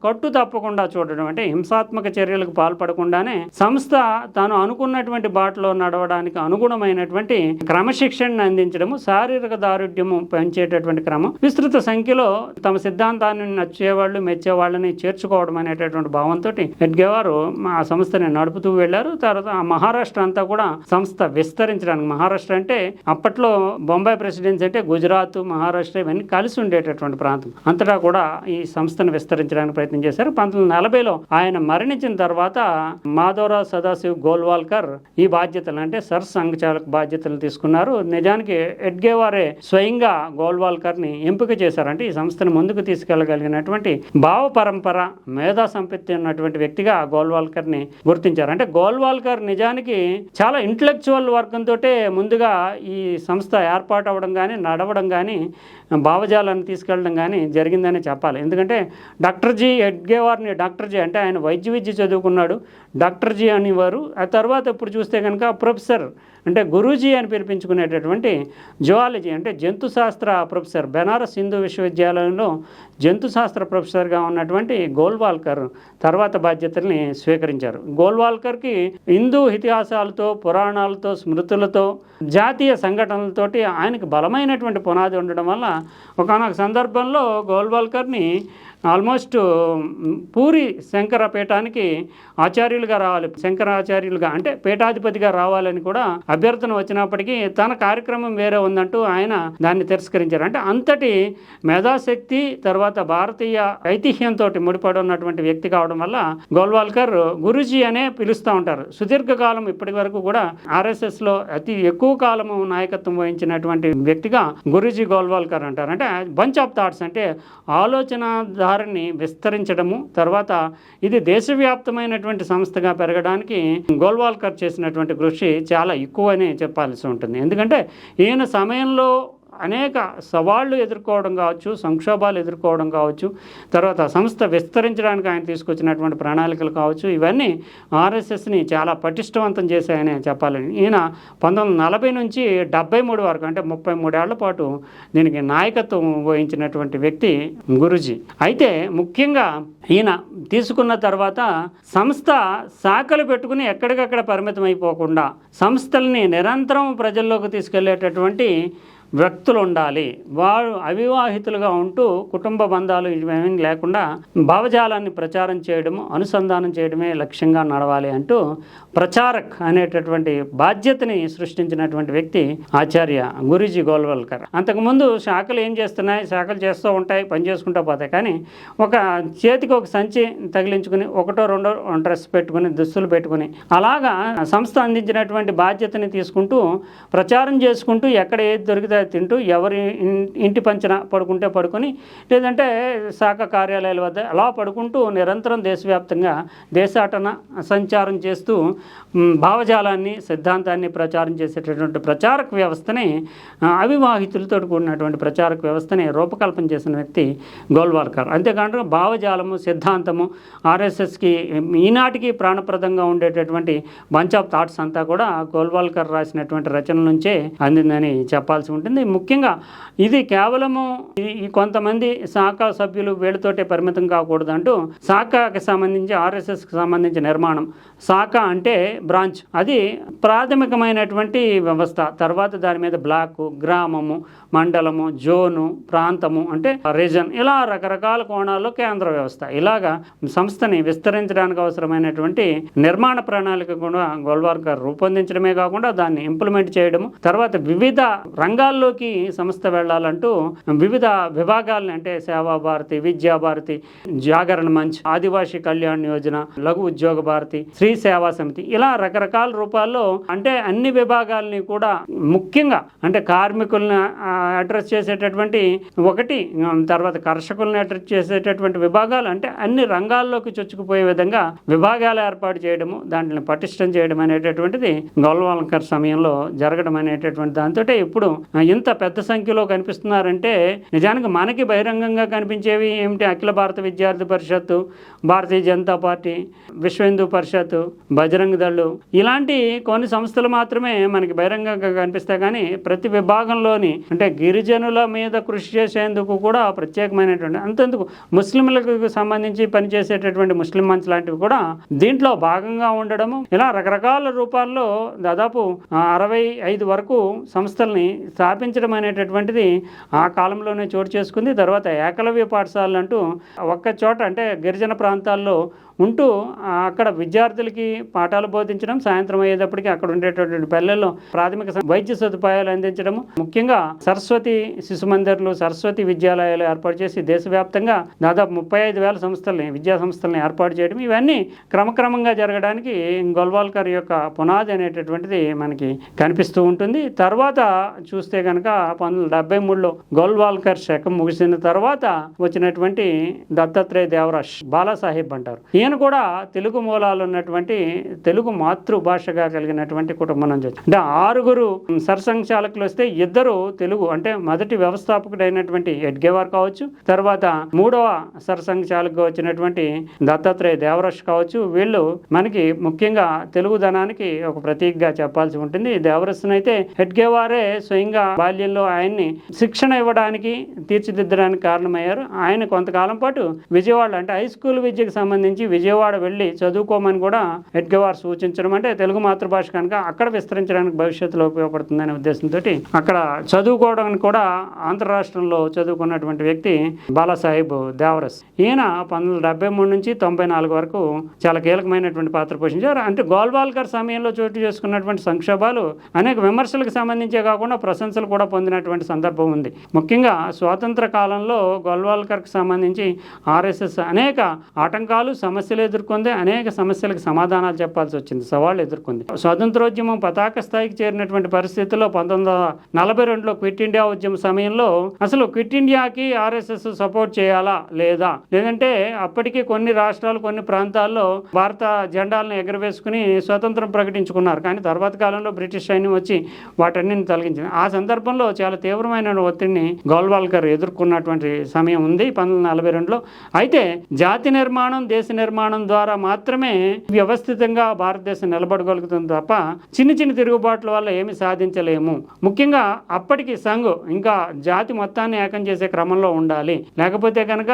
కట్టు తప్పకుండా చూడడం అంటే హింసాత్మక చర్యలకు పాల్పడకుండానే సంస్థ తాను అనుకున్నటువంటి బాటలో నడవడానికి అనుగుణమైనటువంటి క్రమశిక్షణను అందించడము, శారీరక దారుఢ్యము పెంచేటటువంటి క్రమం, విస్తృత సంఖ్యలో తమ సిద్ధాంతాన్ని నచ్చేవాళ్ళు మెచ్చేవాళ్ళని చేర్చుకోవడం అనేటటువంటి భావంతో ఎడ్గేవారు ఆ సంస్థని నడుపుతూ వెళ్లారు. తర్వాత ఆ మహారాష్ట్ర అంతా కూడా సంస్థ విస్తరించడానికి, మహారాష్ట్ర అంటే అప్పట్లో బొంబాయి ప్రెసిడెన్సీ అంటే గుజరాత్, మహారాష్ట్ర ఇవన్నీ కలిసి ఉండేటటువంటి ప్రాంతం, అంతటా కూడా ఈ సంస్థను విస్తరించడానికి ప్రయత్నం చేశారు. 1940లో ఆయన మరణించిన తర్వాత మాధవరావు సదాశివ్ గోల్వాల్కర్ ఈ బాధ్యతలు అంటే సర్ సంఘ్ చాలక్ బాధ్యతలు తీసుకున్నారు. నిజానికి ఎడ్గేవారే స్వయంగా గోల్వాల్కర్ ని ఎంపిక చేశారు. అంటే ఈ సంస్థను ముందుకు తీసుకెళ్లగలిగినటువంటి భావ పరంపర, మేధా సంపత్తి ఉన్నటువంటి వ్యక్తిగా గోల్వాల్కర్ ని గుర్తించారు. అంటే గోల్వాల్కర్ నిజానికి చాలా ఇంటలెక్చువల్ వర్గంతో ముందుగా ఈ సంస్థ ఏర్పాటు అవ్వడం కానీ, నడవడం కానీ, భావజాలాన్ని తీసుకెళ్ళడం కానీ జరిగిందని చెప్పాలి. ఎందుకంటే డాక్టర్ జీ ఎడ్గేవార్ని, డాక్టర్ జీ అంటే ఆయన వైద్య విద్య చదువుకున్నాడు, డాక్టర్ జీ అనేవారు. ఆ తర్వాత ఇప్పుడు చూస్తే కనుక ప్రొఫెసర్ అంటే గురూజీ అని పిలిపించుకునేటటువంటి జువాలజీ అంటే జంతు శాస్త్ర ప్రొఫెసర్, బెనారస్ హిందూ విశ్వవిద్యాలయంలో జంతు శాస్త్ర ప్రొఫెసర్గా ఉన్నటువంటి గోల్వాల్కర్ తర్వాత బాధ్యతల్ని స్వీకరించారు. గోల్వాల్కర్కి హిందూ ఇతిహాసాలతో, పురాణాలతో, స్మృతులతో, జాతీయ సంఘటనలతోటి ఆయనకు బలమైనటువంటి పునాది ఉండడం వల్ల ఒకానొక సందర్భంలో గోల్వాల్కర్ని ఆల్మోస్ట్ పూరి శంకర పీఠానికి ఆచార్యులుగా రావాలి, శంకరాచార్యులుగా అంటే పీఠాధిపతిగా రావాలని కూడా అభ్యర్థన వచ్చినప్పటికీ తన కార్యక్రమం వేరే ఉందంటూ ఆయన దాన్ని తిరస్కరించారు. అంటే అంతటి మేధాశక్తి, తర్వాత భారతీయ ఐతిహ్యంతో ముడిపడి ఉన్నటువంటి వ్యక్తి కావడం వల్ల గోల్వాల్కర్ గురూజీ అనే పిలుస్తూ ఉంటారు. సుదీర్ఘకాలం ఇప్పటి వరకు కూడా ఆర్ఎస్ఎస్లో అతి ఎక్కువ కాలము నాయకత్వం వహించినటువంటి వ్యక్తిగా గురూజీ గోల్వాల్కర్ అంటారు. అంటే బంచ్ ఆఫ్ థాట్స్ అంటే ఆలోచన దారిని విస్తరించడము, తర్వాత ఇది దేశవ్యాప్తమైనటువంటి సంస్థగా పెరగడానికి గోల్వాల్కర్ చేసినటువంటి కృషి చాలా ఎక్కువనే చెప్పాల్సి ఉంటుంది. ఎందుకంటే ఈయన సమయంలో అనేక సవాళ్లు ఎదుర్కోవడం కావచ్చు, సంక్షోభాలు ఎదుర్కోవడం కావచ్చు, తర్వాత సంస్థ విస్తరించడానికి ఆయన తీసుకొచ్చినటువంటి ప్రణాళికలు కావచ్చు, ఇవన్నీ ఆర్ఎస్ఎస్ని చాలా పటిష్టవంతం చేశాయని చెప్పాలి. ఈయన 1940 నుంచి 73 వరకు అంటే 33 ఏళ్ల పాటు దీనికి నాయకత్వం వహించినటువంటి వ్యక్తి గురూజీ. అయితే ముఖ్యంగా ఈయన తీసుకున్న తర్వాత సంస్థ శాఖలు పెట్టుకుని ఎక్కడికక్కడ పరిమితం అయిపోకుండా సంస్థల్ని నిరంతరం ప్రజల్లోకి తీసుకెళ్లేటటువంటి వ్యక్తులు ఉండాలి. వారు అవివాహితులుగా ఉంటూ కుటుంబ బంధాలు ఇవేమీ లేకుండా భావజాలాన్ని ప్రచారం చేయడము, అనుసంధానం చేయడమే లక్ష్యంగా నడవాలి అంటూ ప్రచారక్ అనేటటువంటి బాధ్యతని సృష్టించినటువంటి వ్యక్తి ఆచార్య గురూజీ గోల్వాల్కర్. అంతకుముందు శాఖలు ఏం చేస్తున్నాయి, శాఖలు చేస్తూ ఉంటాయి, పని చేసుకుంటూ పోతాయి, కానీ ఒక చేతికి ఒక సంచి తగిలించుకుని ఒకటో రెండో డ్రెస్ పెట్టుకుని, దుస్తులు పెట్టుకుని అలాగా సంస్థ అందించినటువంటి బాధ్యతని తీసుకుంటూ ప్రచారం చేసుకుంటూ ఎక్కడ ఏది దొరికితే తింటూ, ఎవరి ఇంటి పంచన పడుకుంటే పడుకొని, లేదంటే శాఖ కార్యాలయాల వద్ద అలా పడుకుంటూ నిరంతరం దేశవ్యాప్తంగా దేశాటన సంచారం చేస్తూ భావజాలాన్ని, సిద్ధాంతాన్ని ప్రచారం చేసేటటువంటి ప్రచారక వ్యవస్థని, అవివాహితులతో కూడినటువంటి ప్రచారక వ్యవస్థని రూపకల్పన చేసిన వ్యక్తి గోల్వాల్కర్. అంతేకాకుండా భావజాలము, సిద్ధాంతము, ఆర్ఎస్ఎస్కి ఈనాటికి ప్రాణప్రదంగా ఉండేటటువంటి బంచ్ ఆఫ్ థాట్స్ అంతా కూడా గోల్వాల్కర్ రాసినటువంటి రచనల నుంచే అందిందని చెప్పాల్సి ఉంటుంది. ఉంటుంది. ముఖ్యంగా ఇది కేవలము ఈ కొంతమంది శాఖ సభ్యులు వీళ్ళతోటే పరిమితం కాకూడదు అంటూ శాఖకి సంబంధించి ఆర్ఎస్ఎస్కి సంబంధించి నిర్మాణం, శాఖ అంటే బ్రాంచ్, అది ప్రాథమికమైనటువంటి వ్యవస్థ. తర్వాత దాని మీద బ్లాకు, గ్రామము, మండలము, జోను, ప్రాంతము అంటే రీజన్, ఇలా రకరకాల కోణాల్లో కేంద్ర వ్యవస్థ. ఇలాగా సంస్థని విస్తరించడానికి అవసరమైనటువంటి నిర్మాణ ప్రణాళిక కూడా గోల్వాల్కర్ రూపొందించడమే కాకుండా దాన్ని ఇంప్లిమెంట్ చేయడము, తర్వాత వివిధ రంగాల్లోకి సంస్థ వెళ్ళాలంటూ వివిధ విభాగాలని అంటే సేవా భారతి, విద్యా భారతి, జాగరణ మంచ్, ఆదివాసీ కళ్యాణ్ యోజన, లఘు ఉద్యోగ భారతి, శ్రీ సేవా సమితి, ఇలా రకరకాల రూపాల్లో అంటే అన్ని విభాగాలని కూడా ముఖ్యంగా అంటే కార్మికుల్ని అడ్రస్ చేసేటటువంటి ఒకటి, తర్వాత కర్షకుల్ని అడ్రస్ చేసేటటువంటి విభాగాలు, అంటే అన్ని రంగాల్లోకి చొచ్చుకుపోయే విధంగా విభాగాలు ఏర్పాటు చేయడము, దాంట్లో పటిష్టం చేయడం అనేటటువంటిది గోల్వాల్కర్ సమయంలో జరగడం అనేటటువంటి దాంతో ఇప్పుడు ఇంత పెద్ద సంఖ్యలో కనిపిస్తున్నారంటే నిజానికి మనకి బహిరంగంగా కనిపించేవి ఏమిటి? అఖిల భారత విద్యార్థి పరిషత్తు, భారతీయ జనతా పార్టీ, విశ్వ హిందూ పరిషత్తు, బజరంగ దళ్, ఇలాంటి కొన్ని సంస్థలు మాత్రమే మనకి బహిరంగంగా కనిపిస్తాయి. కానీ ప్రతి విభాగంలోని అంటే గిరిజనుల మీద కృషి చేసేందుకు కూడా ప్రత్యేకమైనటువంటి, అంతెందుకు ముస్లింలకు సంబంధించి పనిచేసేటటువంటి ముస్లిం మంచ్ లాంటివి కూడా దీంట్లో భాగంగా ఉండడము, ఇలా రకరకాల రూపాల్లో దాదాపు 65 వరకు సంస్థల్ని స్థాపించడం అనేటటువంటిది ఆ కాలంలోనే చోటు చేసుకుంది. తర్వాత ఏకలవ్య పాఠశాలలు అంటూ ఒక్క చోట అంటే గిరిజన ప్రాంతాల్లో ఉంటూ అక్కడ విద్యార్థులకి పాఠాలు బోధించడం, సాయంత్రం అయ్యేటప్పటికి అక్కడ ఉండేటటువంటి పల్లెల్లో ప్రాథమిక వైద్య సదుపాయాలు అందించడము, ముఖ్యంగా సరస్వతి శిశు మందిర్లు, సరస్వతి విద్యాలయాలు ఏర్పాటు చేసి దేశవ్యాప్తంగా దాదాపు 35,000 సంస్థల్ని, విద్యా సంస్థల్ని ఏర్పాటు చేయడం, ఇవన్నీ క్రమక్రమంగా జరగడానికి గోల్వాల్కర్ యొక్క పునాది అనేటటువంటిది మనకి కనిపిస్తూ ఉంటుంది. తర్వాత చూస్తే కనుక 1973లో గోల్వాల్కర్ శకం ముగిసిన తర్వాత వచ్చినటువంటి దత్తాత్రేయ దేవరాష్ బాలాసాహెబ్ అంటారు. ఈయన కూడా తెలుగు మూలాలు ఉన్నటువంటి, తెలుగు మాతృభాషగా కలిగినటువంటి కుటుంబం నుంచి అంటే 6 సరసంఘచాలకులు వస్తే 2 తెలుగు అంటే మొదటి వ్యవస్థాపకుడైనటువంటి ఎడ్గేవార్ కావచ్చు, తర్వాత 3వ సరసంఘచాలకుగా వచ్చినటువంటి దత్తాత్రేయ దేవరాష్ కావచ్చు. వీళ్ళు మనకి ముఖ్యంగా తెలుగుదనానికి ఒక ప్రతీకగా చెప్పాల్సి ఉంటుంది. దేవరస్ను అయితే ఎడ్గేవారే స్వయంగా బాల్యంలో ఆయన్ని శిక్షణ ఇవ్వడానికి, తీర్చిదిద్దడానికి కారణమయ్యారు. ఆయన కొంతకాలం పాటు విజయవాడ అంటే హై స్కూల్ విద్యకు సంబంధించి విజయవాడ వెళ్ళి చదువుకోమని కూడా ఎడ్గేవార్ సూచించడం, అంటే తెలుగు మాతృభాష కనుక అక్కడ విస్తరించడానికి భవిష్యత్తులో ఉపయోగపడుతుందనే ఉద్దేశంతో అక్కడ చదువుకోవడానికి కూడా ఆంధ్ర రాష్ట్రంలో చదువుకున్నటువంటి వ్యక్తి బాలాసాహెబ్ దేవరస్. ఈయన 1973 నుంచి 94 వరకు చాలా కీలకమైనటువంటి పాత్ర పోషించారు. అంటే గోల్వాల్కర్ సమయంలో చోటు చేసుకున్నటువంటి సంక్షోభాలు అనేక విమర్శలకు సంబంధించే కాకుండా ప్రశంసలు కూడా పొందినటువంటి సందర్భం ఉంది. ముఖ్యంగా స్వాతంత్ర కాలంలో గోల్వాల్కర్కి సంబంధించి ఆర్ఎస్ఎస్ అనేక ఆటంకాలు, సమస్యలు ఎదుర్కొంది. అనేక సమస్యలకు సమాధానాలు చెప్పాల్సి వచ్చింది, సవాళ్ళు ఎదుర్కొంది. స్వాతంత్రోద్యమం పతాక స్థాయికి చేరినటువంటి పరిస్థితుల్లో 1942లో క్విట్ ఇండియా ఉద్యమ సమయంలో అసలు క్విట్ ఇండియాకి ఆర్ఎస్ఎస్ సపోర్ట్ చేయాలా లేదా, లేదంటే అప్పటికి కొన్ని రాష్ట్రాలు, కొన్ని ప్రాంతాల్లో భారత జెండాలను ఎగరవేసుకుని స్వతంత్రం ప్రకటించుకున్నారు. కానీ తర్వాత కాలంలో బ్రిటిష్ సైన్యం వచ్చి వాటన్నిటిని తొలగించింది. ఆ సందర్భంలో చాలా తీవ్రమైన ఒత్తిడిని గోల్వాల్కర్ ఎదుర్కొన్నటువంటి సమయం ఉంది 1942లో. అయితే జాతి నిర్మాణం, దేశ నిర్మాణం ద్వారా మాత్రమే వ్యవస్థితంగా భారతదేశం నిలబడగలుగుతుంది తప్ప చిన్న చిన్న తిరుగుబాట్ల వల్ల ఏమి సాధించలేము. ముఖ్యంగా అప్పటికి సంఘ్ ఇంకా జాతి మొత్తాన్ని ఏకం చేసే క్రమంలో ఉండాలి. లేకపోతే కనుక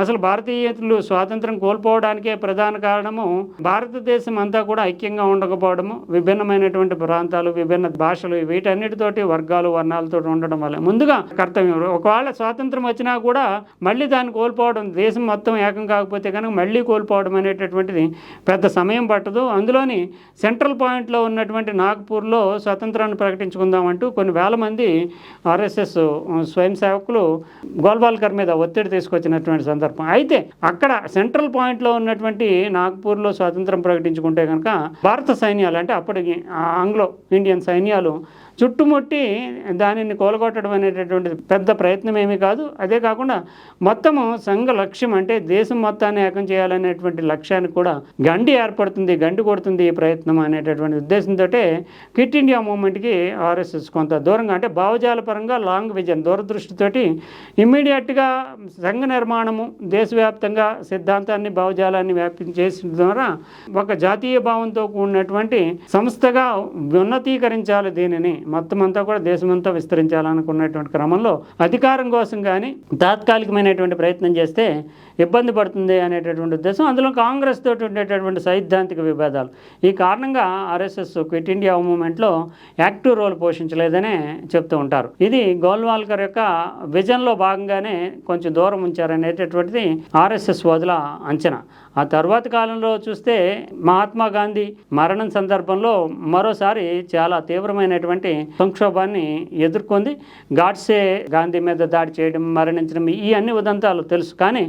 అసలు భారతీయులు స్వాతంత్రం కోల్పోవడానికే ప్రధాన కారణము భారతదేశం అంతా కూడా ఐక్యంగా ఉండకపోవడము, విభిన్నమైనటువంటి ప్రాంతాలు, విభిన్న భాషలు, వీటన్నిటితోటి వర్గాలు, వర్ణాలతో ఉండడం వల్ల ముందుగా కర్తవ్యం. ఒకవేళ స్వాతంత్రం వచ్చినా కూడా మళ్ళీ దాన్ని కోల్పోవడం, దేశం మొత్తం ఏకం కాకపోతే కనుక మళ్ళీ కోల్పోవడం అనేటటువంటిది పెద్ద సమయం పట్టదు. అందులోని సెంట్రల్ పాయింట్లో ఉన్నటువంటి నాగ్పూర్లో స్వతంత్రాన్ని ప్రకటించుకుందామంటూ కొన్ని వేల మంది ఆర్ఎస్ఎస్ స్వయం సేవకులు గోల్వాల్కర్ మీద ఒత్తిడి తీసుకొచ్చినటువంటి సందర్భం. అయితే అక్కడ సెంట్రల్ పాయింట్లో ఉన్నటువంటి నాగ్పూర్లో స్వాతంత్రం ప్రకటించుకుంటే కనుక భారత సైన్యాలు అంటే అప్పటికి ఆంగ్లో ఇండియన్ సైన్యాలు చుట్టుముట్టి దానిని కోలగొట్టడం అనేటటువంటిది పెద్ద ప్రయత్నం ఏమీ కాదు. అదే కాకుండా మొత్తము సంఘ లక్ష్యం అంటే దేశం మొత్తాన్ని ఏకం చేయాలనేటువంటి లక్ష్యానికి కూడా గండి ఏర్పడుతుంది, గండి కొడుతుంది ఈ ప్రయత్నం అనేటటువంటి ఉద్దేశంతో క్విట్ ఇండియా మూవ్మెంట్కి ఆర్ఎస్ఎస్ కొంత దూరంగా అంటే భావజాల పరంగా లాంగ్ విజన్, దూరదృష్టితోటి ఇమ్మీడియట్గా సంఘ నిర్మాణము, దేశవ్యాప్తంగా సిద్ధాంతాన్ని, భావజాలాన్ని వ్యాప్తి చేసిన ద్వారా ఒక జాతీయ భావంతో కూడినటువంటి సంస్థగా ఉన్నతీకరించాలి దీనిని మొత్తం అంతా కూడా దేశమంతా విస్తరించాలనుకున్నటువంటి క్రమంలో అధికారం కోసం కానీ తాత్కాలికమైనటువంటి ప్రయత్నం చేస్తే ఇబ్బంది పడుతుంది అనేటటువంటి ఉద్దేశం. అందులో కాంగ్రెస్ తోటి ఉండేటటువంటి సైద్ధాంతిక విభేదాలు ఈ కారణంగా ఆర్ఎస్ఎస్ క్విట్ ఇండియా మూవ్మెంట్లో యాక్టివ్ రోల్ పోషించలేదనే చెప్తూ ఉంటారు. ఇది గోల్వాల్కర్ యొక్క విజన్లో భాగంగానే కొంచెం దూరం ఉంచారనేటటువంటిది ఆర్ఎస్ఎస్ వదుల అంచనా. ఆ తర్వాతి కాలంలో చూస్తే మహాత్మా గాంధీ మరణం సందర్భంలో మరోసారి చాలా తీవ్రమైనటువంటి సంక్షోభాన్ని ఎదుర్కొంది. గాడ్సే గాంధీ మీద దాడి చేయడం, మరణించడం, ఈ అన్ని ఉదంతాలు తెలుసు. కానీ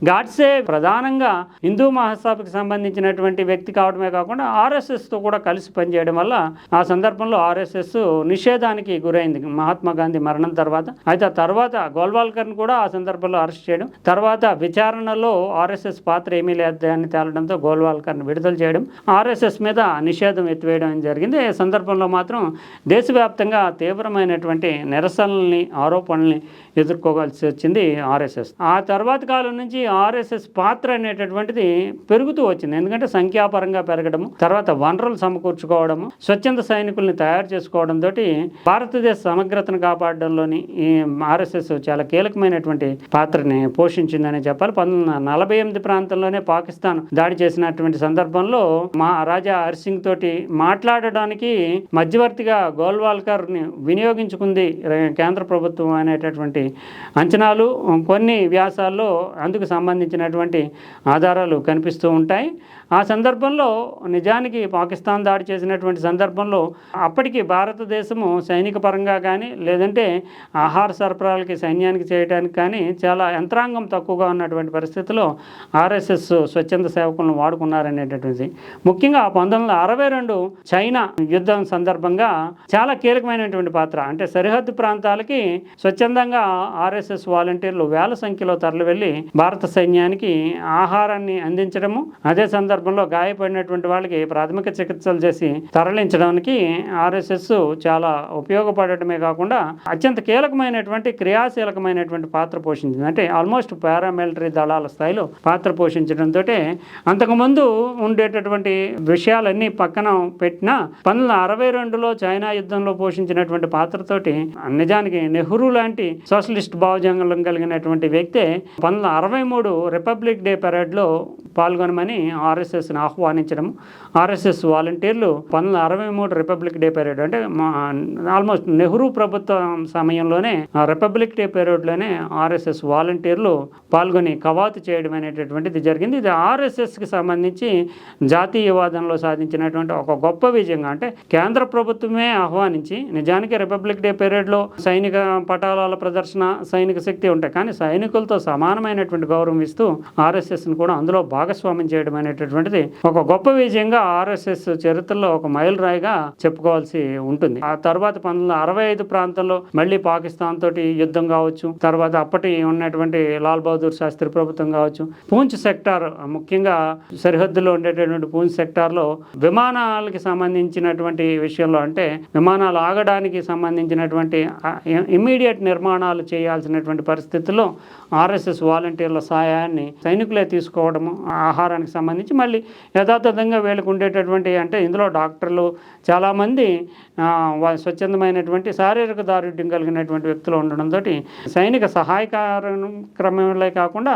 గాడ్సే ప్రధానంగా హిందూ మహాసభకు సంబంధించినటువంటి వ్యక్తి కావడమే కాకుండా ఆర్ఎస్ఎస్తో కూడా కలిసి పనిచేయడం వల్ల ఆ సందర్భంలో ఆర్ఎస్ఎస్ నిషేధానికి గురైంది మహాత్మా గాంధీ మరణం తర్వాత. అయితే ఆ తర్వాత గోల్వాల్కర్ని కూడా ఆ సందర్భంలో అరెస్ట్ చేయడం, తర్వాత విచారణలో ఆర్ఎస్ఎస్ పాత్ర ఏమీ లేదు అని తేలడంతో గోల్వాల్కర్ని విడుదల చేయడం, ఆర్ఎస్ఎస్ మీద నిషేధం ఎత్తివేయడం జరిగింది. ఈ సందర్భంలో మాత్రం దేశవ్యాప్తంగా తీవ్రమైనటువంటి నిరసనల్ని, ఆరోపణల్ని ఎదుర్కోవాల్సి వచ్చింది ఆర్ఎస్ఎస్. ఆ తర్వాత కాలం నుంచి ఆర్ఎస్ఎస్ పాత్ర అనేటటువంటిది పెరుగుతూ వచ్చింది. ఎందుకంటే సంఖ్యాపరంగా పెరగడము, తర్వాత వనరులు సమకూర్చుకోవడము, స్వచ్ఛంద సైనికుల్ని తయారు చేసుకోవడంతో భారతదేశ సమగ్రతను కాపాడడంలోని ఈ ఆర్ఎస్ఎస్ చాలా కీలకమైనటువంటి పాత్రని పోషించిందని చెప్పాలి. 1948 ప్రాంతంలోనే పాకిస్తాన్ దాడి చేసినటువంటి సందర్భంలో రాజా హరిసింగ్ తోటి మాట్లాడడానికి మధ్యవర్తిగా గోల్వాల్కర్ని వినియోగించుకుంది కేంద్ర ప్రభుత్వం అనేటటువంటి అంచనాలు కొన్ని వ్యాసాల్లో అందుకు సంబంధించినటువంటి ఆధారాలు కనిపిస్తూ ఉంటాయి. ఆ సందర్భంలో నిజానికి పాకిస్తాన్ దాడి చేసినటువంటి సందర్భంలో అప్పటికి భారతదేశము సైనిక పరంగా కానీ లేదంటే ఆహార సరఫరాలకి సైన్యానికి చేయడానికి కానీ చాలా యంత్రాంగం తక్కువగా ఉన్నటువంటి పరిస్థితిలో ఆర్ఎస్ఎస్ స్వచ్ఛంద సేవకులను వాడుకున్నారనేటటువంటిది. ముఖ్యంగా 1962 చైనా యుద్ధం సందర్భంగా చాలా కీలకమైనటువంటి పాత్ర. అంటే సరిహద్దు ప్రాంతాలకి స్వచ్ఛందంగా ఆర్ఎస్ఎస్ వాలంటీర్లు వేల సంఖ్యలో తరలి వెళ్ళి భారత సైన్యానికి ఆహారాన్ని అందించడము, అదే సందర్భంలో గాయపడినటువంటి వాళ్ళకి ప్రాథమిక చికిత్సలు చేసి తరలించడానికి ఆర్ఎస్ఎస్ చాలా ఉపయోగపడటమే కాకుండా అత్యంత కీలకమైనటువంటి క్రియాశీలకమైనటువంటి పాత్ర పోషించింది. అంటే ఆల్మోస్ట్ పారామిలిటరీ దళాల స్థాయిలో పాత్ర పోషించడంతో అంతకుముందు ఉండేటటువంటి విషయాలన్నీ పక్కన పెట్టినా 1962లో చైనా యుద్ధంలో పోషించినటువంటి పాత్రతోటి నిజానికి నెహ్రూ లాంటి సోషలిస్ట్ భావజాలం కలిగినటువంటి వ్యక్తే 1963 రిపబ్లిక్ డే పరేడ్లో పాల్గొనమని ఆర్ఎస్ఎస్ని ఆహ్వానించడం. ఆర్ఎస్ఎస్ వాలంటీర్లు 1963 రిపబ్లిక్ డే పరేడ్ అంటే ఆల్మోస్ట్ నెహ్రూ ప్రభుత్వం సమయంలోనే రిపబ్లిక్ డే పరేడ్లోనే ఆర్ఎస్ఎస్ వాలంటీర్లు పాల్గొని కవాతు చేయడం అనేటటువంటిది జరిగింది. ఇది ఆర్ఎస్ఎస్కి సంబంధించి జాతీయవాదంలో సాధించినటువంటి ఒక గొప్ప విజయంగా, అంటే కేంద్ర ప్రభుత్వమే ఆహ్వానించి నిజానికి రిపబ్లిక్ డే పరేడ్లో సైనిక పటాలాల ప్రదర్శన, సైనిక శక్తి ఉంటాయి, కానీ సైనికులతో సమానమైనటువంటి గౌరవం ఇస్తూ ఆర్ఎస్ఎస్ని కూడా అందులో భాగస్వామ్యం చేయడం అనేటటువంటిది ఒక గొప్ప విజయంగా ఆర్ఎస్ఎస్ చరిత్రలో ఒక మైల్ రాయిగా చెప్పుకోవాల్సి ఉంటుంది. ఆ తర్వాత 1965 ప్రాంతంలో మళ్ళీ పాకిస్తాన్ తోటి యుద్ధం కావచ్చు, తర్వాత అప్పటి ఉన్నటువంటి లాల్ బహదూర్ శాస్త్రి ప్రభుత్వం కావచ్చు, పూంచ్ సెక్టార్ ముఖ్యంగా సరిహద్దులో ఉండేటటువంటి పూంచ్ సెక్టార్లో విమానాలకి సంబంధించినటువంటి విషయంలో, అంటే విమానాలు ఆగడానికి సంబంధించినటువంటి ఇమ్మీడియట్ నిర్మాణాలు చేయాల్సినటువంటి పరిస్థితుల్లో ఆర్ఎస్ఎస్ వాలంటీర్ల సహాయాన్ని సైనికులే తీసుకోవడము, ఆహారానికి సంబంధించి మళ్ళీ యథాతథంగా వీళ్ళకు ఉండేటటువంటి, అంటే ఇందులో డాక్టర్లు చాలామంది స్వచ్ఛందమైనటువంటి శారీరక దారుఢ్యం కలిగినటువంటి వ్యక్తులు ఉండడంతో సైనిక సహాయ కార్యక్రమంలో కాకుండా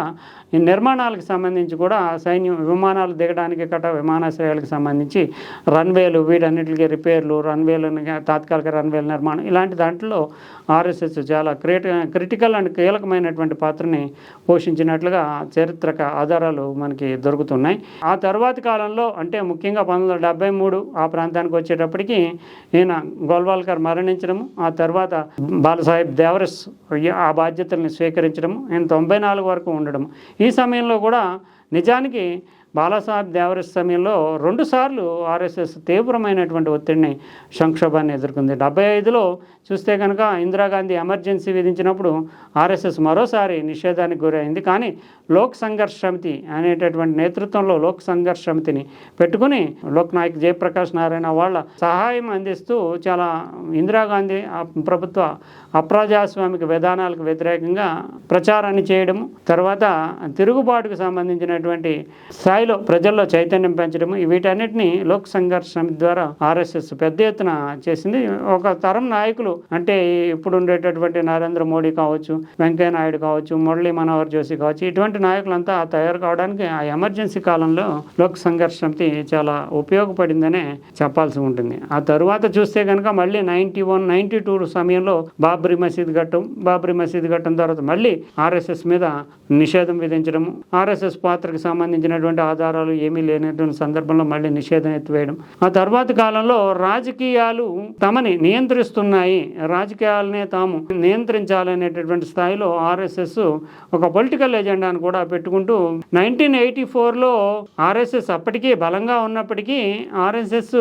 ఈ నిర్మాణాలకు సంబంధించి కూడా సైన్యం విమానాలు దిగడానికి విమానాశ్రయాలకు సంబంధించి రన్వేలు, వీటన్నిటికీ రిపేర్లు, రన్వేలను తాత్కాలిక రన్వేల నిర్మాణం, ఇలాంటి దాంట్లో ఆర్ఎస్ఎస్ చాలా క్రిటికల్ అండ్ కీలకమైనటువంటి పాత్రని పోషించినట్లుగా చారిత్రక ఆధారాలు మనకి దొరుకుతున్నాయి. ఆ తర్వాతి కాలంలో అంటే ముఖ్యంగా 1973 ఆ ప్రాంతానికి వచ్చేటప్పటికి ఈయన గోల్వాల్కర్ మరణించడము, ఆ తర్వాత బాలసాహెబ్ దేవరస్ ఆ బాధ్యతల్ని స్వీకరించడము, ఈయన 94 వరకు ఉండడము. ఈ సమయంలో కూడా నిజానికి బాలాసాహెబ్ దేవరస్ సమయంలో 2 సార్లు ఆర్ఎస్ఎస్ తీవ్రమైనటువంటి ఒత్తిడిని, సంక్షోభాన్ని ఎదుర్కొంది. 75లో చూస్తే కనుక ఇందిరాగాంధీ ఎమర్జెన్సీ విధించినప్పుడు ఆర్ఎస్ఎస్ మరోసారి నిషేధానికి గురైంది. కానీ లోక్ సంఘర్ష్ సమితి అనేటటువంటి నేతృత్వంలో లోక్ సంఘర్ష్ సమితిని పెట్టుకుని లోక్ నాయక్ జయప్రకాష్ నారాయణ వాళ్ళ సహాయం అందిస్తూ చాలా ఇందిరాగాంధీ ప్రభుత్వ అప్రజాస్వామిక విధానాలకు వ్యతిరేకంగా ప్రచారాన్ని చేయడము, తర్వాత తిరుగుబాటుకు సంబంధించినటువంటి స్థాయిలో ప్రజల్లో చైతన్యం పెంచడం, వీటన్నిటిని లోక్ సంఘర్ష్ సమితి ద్వారా ఆర్ఎస్ఎస్ పెద్ద ఎత్తున చేసింది. ఒక తరం నాయకులు అంటే ఇప్పుడు ఉండేటటువంటి నరేంద్ర మోడీ కావచ్చు, వెంకయ్య నాయుడు కావచ్చు, మురళీ మనోహర్ జోషి కావచ్చు, ఇటువంటి నాయకులంతా తయారు కావడానికి ఆ ఎమర్జెన్సీ కాలంలో లోక్ సంఘర్ష్ సమితి చాలా ఉపయోగపడిందనే చెప్పాల్సి ఉంటుంది. ఆ తరువాత చూస్తే కనుక మళ్ళీ 91, 92 సమయంలో బాబ్రీ మసీద్ ఘట్టం తర్వాత మళ్ళీ ఆర్ఎస్ఎస్ మీద నిషేధం విధించడం, ఆర్ఎస్ఎస్ పాత్రకు సంబంధించినటువంటి ఆధారాలు ఏమీ లేనటువంటి సందర్భంలో మళ్ళీ నిషేధం ఎత్తివేయడం. ఆ తర్వాత కాలంలో రాజకీయాలు తమని నియంత్రిస్తున్నాయి, రాజకీయాలనే తాము నియంత్రించాలనేటటువంటి స్థాయిలో ఆర్ఎస్ఎస్ ఒక పొలిటికల్ ఎజెండాను కూడా పెట్టుకుంటూ 1984లో ఆర్ఎస్ఎస్ అప్పటికీ బలంగా ఉన్నప్పటికీ ఆర్ఎస్ఎస్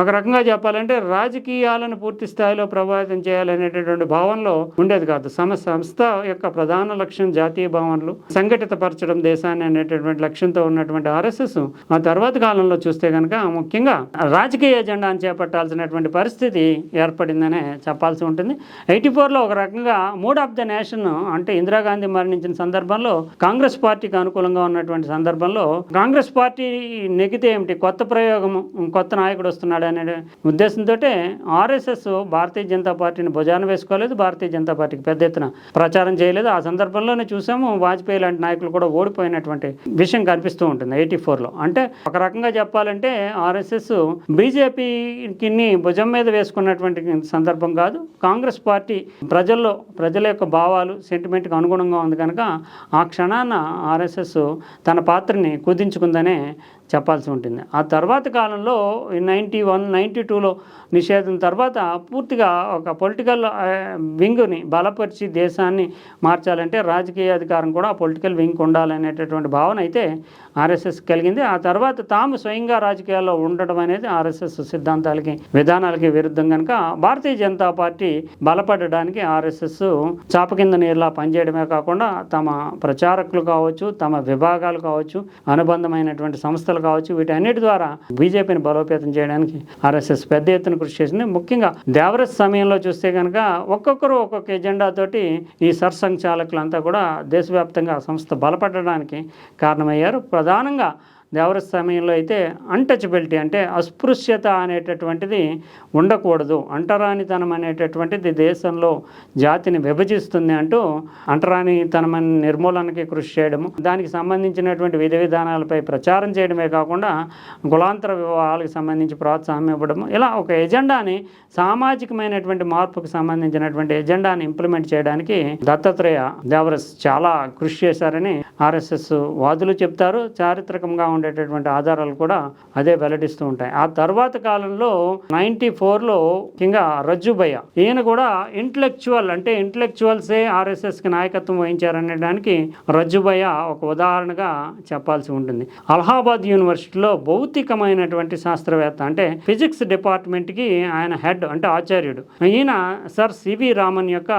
ఒక రకంగా చెప్పాలంటే రాజకీయాలను పూర్తి స్థాయిలో ప్రభావితం చేయాలనేటటువంటి భావనలో ఉండేది కాదు. సంస్థ యొక్క ప్రధాన లక్ష్యం జాతీయ భావనలు సంఘటితపరచడం దేశాన్ని అనేటటువంటి లక్ష్యంతో ఉన్నటువంటి ఆర్ఎస్ఎస్ ఆ తర్వాత కాలంలో చూస్తే కనుక ముఖ్యంగా రాజకీయ ఎజెండాను చేపట్టాల్సినటువంటి పరిస్థితి ఏర్పడిందనే చెప్పాల్సి ఉంటుంది. 84లో ఒక రకంగా మూడ్ ఆఫ్ ద నేషన్ అంటే ఇందిరాగాంధీ మరణించిన సందర్భంలో కాంగ్రెస్ పార్టీకి అనుకూలంగా ఉన్నటువంటి సందర్భంలో కాంగ్రెస్ పార్టీ నెగితే ఏమిటి, కొత్త ప్రయోగం, కొత్త నాయకుడు వస్తున్నాడు అనే ఉద్దేశంతో ఆర్ఎస్ఎస్ భారతీయ జనతా పార్టీని భుజాన వేసుకోలేదు, భారతీయ జనతా పార్టీకి పెద్ద ఎత్తున ప్రచారం చేయలేదు. ఆ సందర్భంలోనే చూసాము వాజ్పేయి లాంటి నాయకులు కూడా ఓడిపోయినటువంటి విషయం కనిపిస్తూ ఉంటుంది 84లో. అంటే ఒక రకంగా చెప్పాలంటే ఆర్ఎస్ఎస్ బీజేపీకి భుజం మీద వేసుకున్నటువంటి సందర్భం కాదు, కాంగ్రెస్ పార్టీ ప్రజల యొక్క భావాలు సెంటిమెంట్కి అనుగుణంగా ఉంది కనుక ఆ క్షణాన ఆర్ఎస్ఎస్ తన పాత్రని కుదించుకుందనే చెప్పాల్సి ఉంటుంది. ఆ తర్వాత కాలంలో 91, 92లో నిషేధం తర్వాత పూర్తిగా ఒక పొలిటికల్ వింగ్ని బలపరిచి దేశాన్ని మార్చాలంటే రాజకీయ అధికారం కూడా పొలిటికల్ వింగ్ ఉండాలనేటటువంటి భావన అయితే ఆర్ఎస్ఎస్ కలిగింది. ఆ తర్వాత తాము స్వయంగా రాజకీయాల్లో ఉండడం అనేది ఆర్ఎస్ఎస్ సిద్ధాంతాలకి విధానాలకి విరుద్ధం కనుక భారతీయ జనతా పార్టీ బలపడడానికి ఆర్ఎస్ఎస్ చాప కింద నీరులా పనిచేయడమే కాకుండా తమ ప్రచారకులు కావచ్చు, తమ విభాగాలు కావచ్చు, అనుబంధమైనటువంటి సంస్థలు కావచ్చు, వీటన్నిటి ద్వారా బీజేపీని బలోపేతం చేయడానికి ఆర్ఎస్ఎస్ పెద్ద ఎత్తున కృషి చేసింది. ముఖ్యంగా దేవరస్ సమయంలో చూస్తే కనుక ఒక్కొక్కరు ఒక్కొక్క ఎజెండా తోటి ఈ సర్సంఘచాలకులంతా కూడా దేశవ్యాప్తంగా సంస్థ బలపడడానికి కారణమయ్యారు. ప్రధానంగా దేవరస్ సమయంలో అయితే అన్టచబిలిటీ అంటే అస్పృశ్యత అనేటటువంటిది ఉండకూడదు, అంటరానితనం అనేటటువంటిది దేశంలో జాతిని విభజిస్తుంది అంటూ అంటరానితనం నిర్మూలనకి కృషి చేయడము, దానికి సంబంధించినటువంటి విధి విధానాలపై ప్రచారం చేయడమే కాకుండా కులాంతర వివాహాలకు సంబంధించి ప్రోత్సాహం ఇవ్వడము, ఇలా ఒక ఎజెండాని సామాజికమైనటువంటి మార్పుకు సంబంధించినటువంటి ఎజెండాని ఇంప్లిమెంట్ చేయడానికి దత్తాత్రేయ దేవరస్ చాలా కృషి చేశారని ఆర్ఎస్ఎస్ వాదులు చెప్తారు. చారిత్రకంగా ఉండేటటువంటి ఆధారాలు కూడా అదే వెల్లడిస్తూ ఉంటాయి. ఆ తర్వాత కాలంలో 94లో ముఖ్యంగా రజ్జుభయ్య, ఈయన కూడా ఇంటలెక్చువల్సే ఆర్ఎస్ఎస్కి నాయకత్వం వహించారనడానికి రజ్జుభయ్య ఒక ఉదాహరణగా చెప్పాల్సి ఉంటుంది. అలహాబాద్ యూనివర్సిటీలో భౌతికమైనటువంటి శాస్త్రవేత్త అంటే ఫిజిక్స్ డిపార్ట్మెంట్కి ఆయన హెడ్ అంటే ఆచార్యుడు. ఈయన సర్ సివి రామన్ యొక్క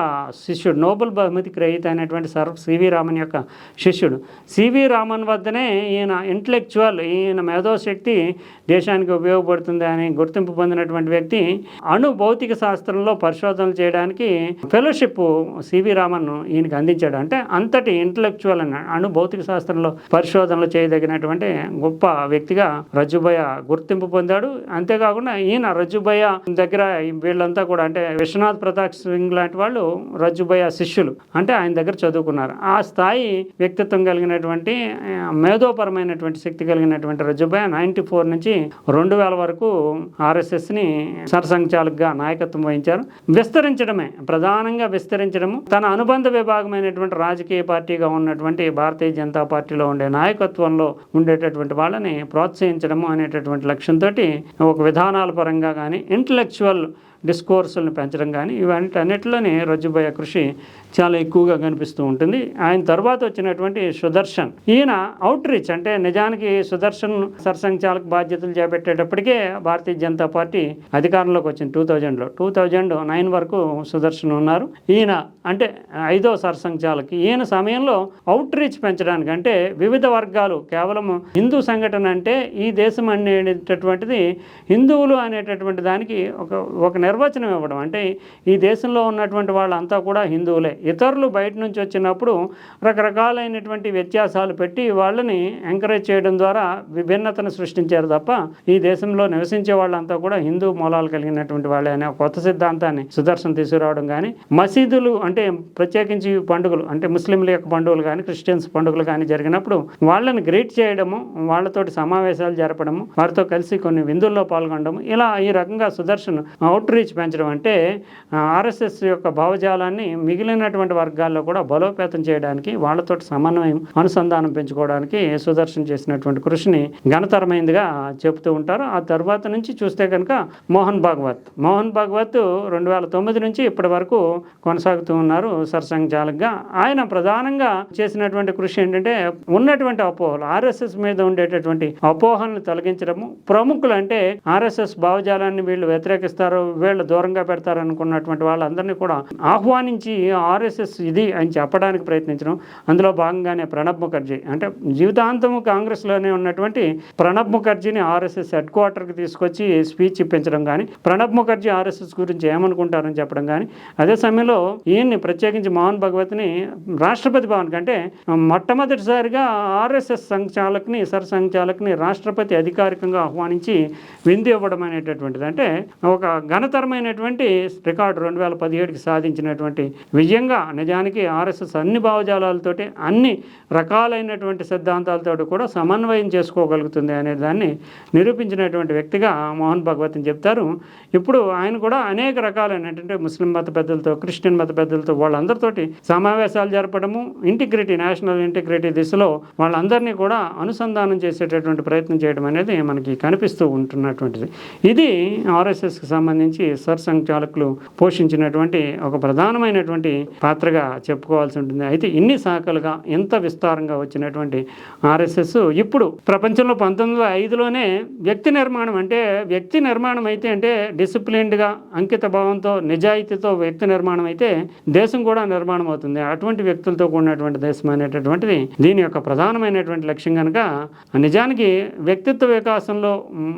శిష్యుడు, నోబెల్ బహుమతి గ్రహీత అయినటువంటి సర్ సివి రామన్ యొక్క శిష్యుడు. సివి రామన్ వద్దనే ఈయన మేధోశక్తి దేశానికి ఉపయోగపడుతుంది అని గుర్తింపు పొందినటువంటి వ్యక్తి అణు భౌతిక శాస్త్రంలో పరిశోధనలు చేయడానికి ఫెలోషిప్ సివి రామన్ ఈయనకి అందించాడు. అంటే అంతటి ఇంటలెక్చువల్ అన్నాడు, అణు భౌతిక శాస్త్రంలో పరిశోధనలు చేయదగినటువంటి గొప్ప వ్యక్తిగా రజ్జుభయ్య గుర్తింపు పొందాడు. అంతేకాకుండా ఈయన రజ్జుభయ్య దగ్గర వీళ్ళంతా కూడా అంటే విశ్వనాథ్ ప్రతాప్ సింగ్ లాంటి వాళ్ళు రజ్జుభయ్య శిష్యులు, అంటే ఆయన దగ్గర చదువుకున్నారు. ఆ స్థాయి వ్యక్తిత్వం కలిగినటువంటి మేధోపరమైనటువంటి శక్తి కలిగినటువంటి రజ్జుభయ్య 94 నుంచి 2000 వరకు ఆర్ఎస్ఎస్ని సర్సంఘచాలకుగా నాయకత్వం వహించారు. ప్రధానంగా విస్తరించడము, తన అనుబంధ విభాగమైనటువంటి రాజకీయ పార్టీగా ఉన్నటువంటి భారతీయ జనతా పార్టీలో ఉండే నాయకత్వంలో ఉండేటటువంటి వాళ్ళని ప్రోత్సహించడము అనేటటువంటి లక్ష్యంతో ఒక విధానాల పరంగా కానీ ఇంటలెక్చువల్ డిస్కోర్సులను పెంచడం కానీ ఇవన్నిటిలోనే రజ్జుభయ్య కృషి చాలా ఎక్కువగా కనిపిస్తూ ఉంటుంది. ఆయన తర్వాత వచ్చినటువంటి సుదర్శన్, ఈయన అవుట్ రీచ్ అంటే నిజానికి సుదర్శన్ సర్సంఘచాలక బాధ్యతలు చేపట్టేటప్పటికే భారతీయ జనతా పార్టీ అధికారంలోకి వచ్చింది 2000లో. 2009 వరకు సుదర్శన్ ఉన్నారు. ఈయన అంటే 5వ సర్సంఘచాలక్. ఈయన సమయంలో అవుట్ రీచ్ పెంచడానికి అంటే వివిధ వర్గాలు, కేవలం హిందూ సంఘటన అంటే ఈ దేశం అనేటటువంటిది హిందువులు అనేటటువంటి దానికి ఒక నిర్వచనం ఇవ్వడం. అంటే ఈ దేశంలో ఉన్నటువంటి వాళ్ళంతా కూడా హిందువులే, ఇతరులు బయట నుంచి వచ్చినప్పుడు రకరకాలైనటువంటి వ్యత్యాసాలు పెట్టి వాళ్ళని ఎంకరేజ్ చేయడం ద్వారా విభిన్నతను సృష్టించారు తప్ప ఈ దేశంలో నివసించే వాళ్ళంతా కూడా హిందూ మూలాలు కలిగినటువంటి వాళ్ళే అనే కొత్త సిద్ధాంతాన్ని సుదర్శన్ తీసుకురావడం కానీ, మసీదులు అంటే ప్రత్యేకించి పండుగలు అంటే ముస్లింల యొక్క పండుగలు కానీ క్రిస్టియన్స్ పండుగలు కానీ జరిగినప్పుడు వాళ్ళని గ్రీట్ చేయడము, వాళ్ళతోటి సమావేశాలు జరపడము, వారితో కలిసి కొన్ని విందుల్లో పాల్గొనడము, ఇలా ఈ రకంగా సుదర్శన్ అవుట్ రీచ్ పెంచడం అంటే ఆర్ఎస్ఎస్ యొక్క భావజాలాన్ని మిగిలినటువంటి వర్గాల్లో కూడా బలోపేతం చేయడానికి, వాళ్ళతోటి సమన్వయం అనుసంధానం పెంచుకోవడానికి సుదర్శన్ చేసినటువంటి కృషిని ఘనతరమైనదిగా చెబుతూ ఉంటారు. ఆ తర్వాత నుంచి చూస్తే కనుక మోహన్ భాగవత్ 2009 నుంచి ఇప్పటి వరకు కొనసాగుతూ ఉన్నారు సర్సంఘచాలకుగా. ఆయన ప్రధానంగా చేసినటువంటి కృషి ఏంటంటే ఉన్నటువంటి అపోహలు, ఆర్ఎస్ఎస్ మీద ఉండేటటువంటి అపోహలను తొలగించడము, ప్రముఖులు అంటే ఆర్ఎస్ఎస్ భావజాలాన్ని వీళ్ళు వ్యతిరేకిస్తారు, వీళ్ళు దూరంగా పెడతారు అనుకున్నటువంటి వాళ్ళందరినీ కూడా ఆహ్వానించి ఆర్ఎస్ఎస్ ఇది అని చెప్పడానికి ప్రయత్నించడం. అందులో భాగంగానే ప్రణబ్ ముఖర్జీ అంటే జీవితాంతము కాంగ్రెస్లోనే ఉన్నటువంటి ప్రణబ్ ముఖర్జీని ఆర్ఎస్ఎస్ హెడ్ క్వార్టర్కి తీసుకొచ్చి స్పీచ్ ఇప్పించడం కానీ, ప్రణబ్ ముఖర్జీ ఆర్ఎస్ఎస్ గురించి ఏమనుకుంటారని చెప్పడం కానీ, అదే సమయంలో ఈయన్ని ప్రత్యేకించి మోహన్ భగవత్ని రాష్ట్రపతి భవన్ కంటే మొట్టమొదటిసారిగా ఆర్ఎస్ఎస్ సర్సంఘచాలకుని రాష్ట్రపతి అధికారికంగా ఆహ్వానించి విందు ఇవ్వడం అనేటటువంటిది అంటే ఒక ఘనతరమైనటువంటి రికార్డు 2017కి సాధించినటువంటి విజయంగా. నిజానికి ఆర్ఎస్ఎస్ అన్ని భావజాలాలతోటి అన్ని రకాలైనటువంటి సిద్ధాంతాలతో కూడా సమన్వయం చేసుకోగలుగుతుంది అనే దాన్ని నిరూపించినటువంటి వ్యక్తిగా మోహన్ భగవత్ని చెప్తారు. ఇప్పుడు ఆయన కూడా అనేక రకాలైనటువంటి ముస్లిం మత పెద్దలతో, క్రిస్టియన్ మత పెద్దలతో వాళ్ళందరితోటి సమావేశాలు జరపడము, నేషనల్ ఇంటిగ్రిటీ దిశలో వాళ్ళందరినీ కూడా అనుసంధానం చేసేటటువంటి ప్రయత్నం చేయడం అనేది మనకి కనిపిస్తూ ఉంటున్నటువంటిది. ఇది ఆర్ఎస్ఎస్కి సంబంధించి సర్సంఘచాలకులు పోషించినటువంటి ఒక ప్రధానమైనటువంటి పాత్రగా చెప్పుకోవాల్సి ఉంటుంది. అయితే ఇన్ని శాఖలుగా ఎంత విస్తారంగా వచ్చినటువంటి ఆర్ఎస్ఎస్ ఇప్పుడు ప్రపంచంలో 1905లోనే వ్యక్తి నిర్మాణం అంటే వ్యక్తి నిర్మాణం అయితే అంటే డిసిప్లిన్డ్గా అంకిత భావంతో నిజాయితీతో వ్యక్తి నిర్మాణం అయితే దేశం కూడా నిర్మాణం అవుతుంది. అటువంటి వ్యక్తులతో కూడినటువంటి దేశం అనేటటువంటిది దీని యొక్క ప్రధానమైనటువంటి లక్ష్యం కనుక నిజానికి వ్యక్తిత్వ వికాసంలో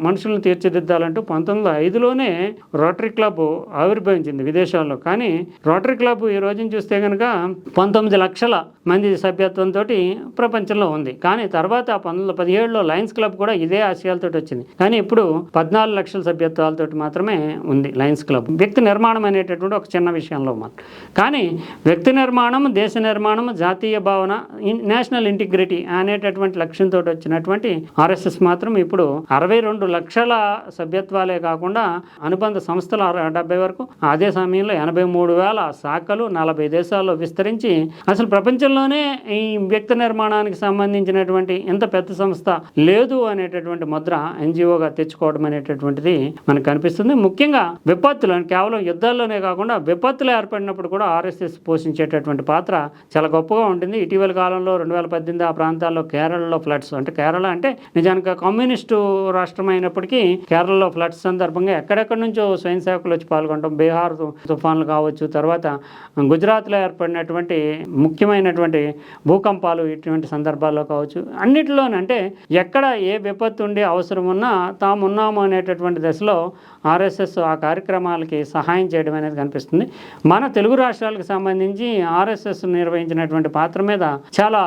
మనుషులను తీర్చిదిద్దాలంటూ 1905లోనే రోటరీ క్లబ్ ఆవిర్భవించింది విదేశాల్లో. కానీ రోటరీ క్లబ్ ఈ రోజున చూస్తే కనుక 19 లక్షల మంది సభ్యత్వంతో ప్రపంచంలో ఉంది. కానీ తర్వాత 1917లో లయన్స్ క్లబ్ కూడా ఇదే ఆశయాలతో వచ్చింది. కానీ ఇప్పుడు 14 లక్షల సభ్యత్వాలతో మాత్రమే ఉంది లయన్స్ క్లబ్. వ్యక్తి నిర్మాణం అనేటటువంటి ఒక చిన్న విషయంలో మాత్రం. కానీ వ్యక్తి నిర్మాణం, దేశ నిర్మాణం, జాతీయ భావన, నేషనల్ ఇంటిగ్రిటీ అనేటటువంటి లక్ష్యంతో వచ్చినటువంటి ఆర్ఎస్ఎస్ మాత్రం ఇప్పుడు 62 లక్షల సభ్యత్వాలే కాకుండా అనుబంధ సంస్థలు 70 వరకు, అదే సమయంలో 83,000 శాఖలు 40 దేశాల్లో విస్తరించి అసలు ప్రపంచంలోనే ఈ వ్యక్తి నిర్మాణానికి సంబంధించినటువంటి ఎంత పెద్ద సంస్థ లేదు అనేటటువంటి ముద్ర ఎన్జిఓగా తెచ్చుకోవడం అనేటటువంటిది మనకు కనిపిస్తుంది. ముఖ్యంగా విపత్తులు, కేవలం యుద్ధాల్లోనే కాకుండా విపత్తులు ఏర్పడినప్పుడు కూడా ఆర్ఎస్ఎస్ పోషించేటటువంటి పాత్ర చాలా గొప్పగా ఉంటుంది. ఇటీవల కాలంలో 2018 ఆ ప్రాంతాల్లో కేరళలో ఫ్లడ్స్, అంటే కేరళ అంటే నిజానికి కమ్యూనిస్టు రాష్ట్రం అయినప్పటికీ కేరళలో ఫ్లడ్స్ సందర్భంగా ఎక్కడెక్కడి నుంచో స్వయం సేవకులు వచ్చి పాల్గొనడం, బీహార్ తుఫాన్లు కావచ్చు, తర్వాత గుజరాత్లో ఏర్పడినటువంటి ముఖ్యమైనటువంటి భూకంపాలు ఇటువంటి సందర్భాల్లో కావచ్చు, అన్నిటిలోనే అంటే ఎక్కడ ఏ విపత్తు ఉండి అవసరం ఉన్నా తామున్నాము అనేటటువంటి దశలో ఆర్ఎస్ఎస్ ఆ కార్యక్రమాలకి సహాయం చేయడం అనేది కనిపిస్తుంది. మన తెలుగు రాష్ట్రాలకు సంబంధించి ఆర్ఎస్ఎస్ నిర్వహించినటువంటి పాత్ర మీద చాలా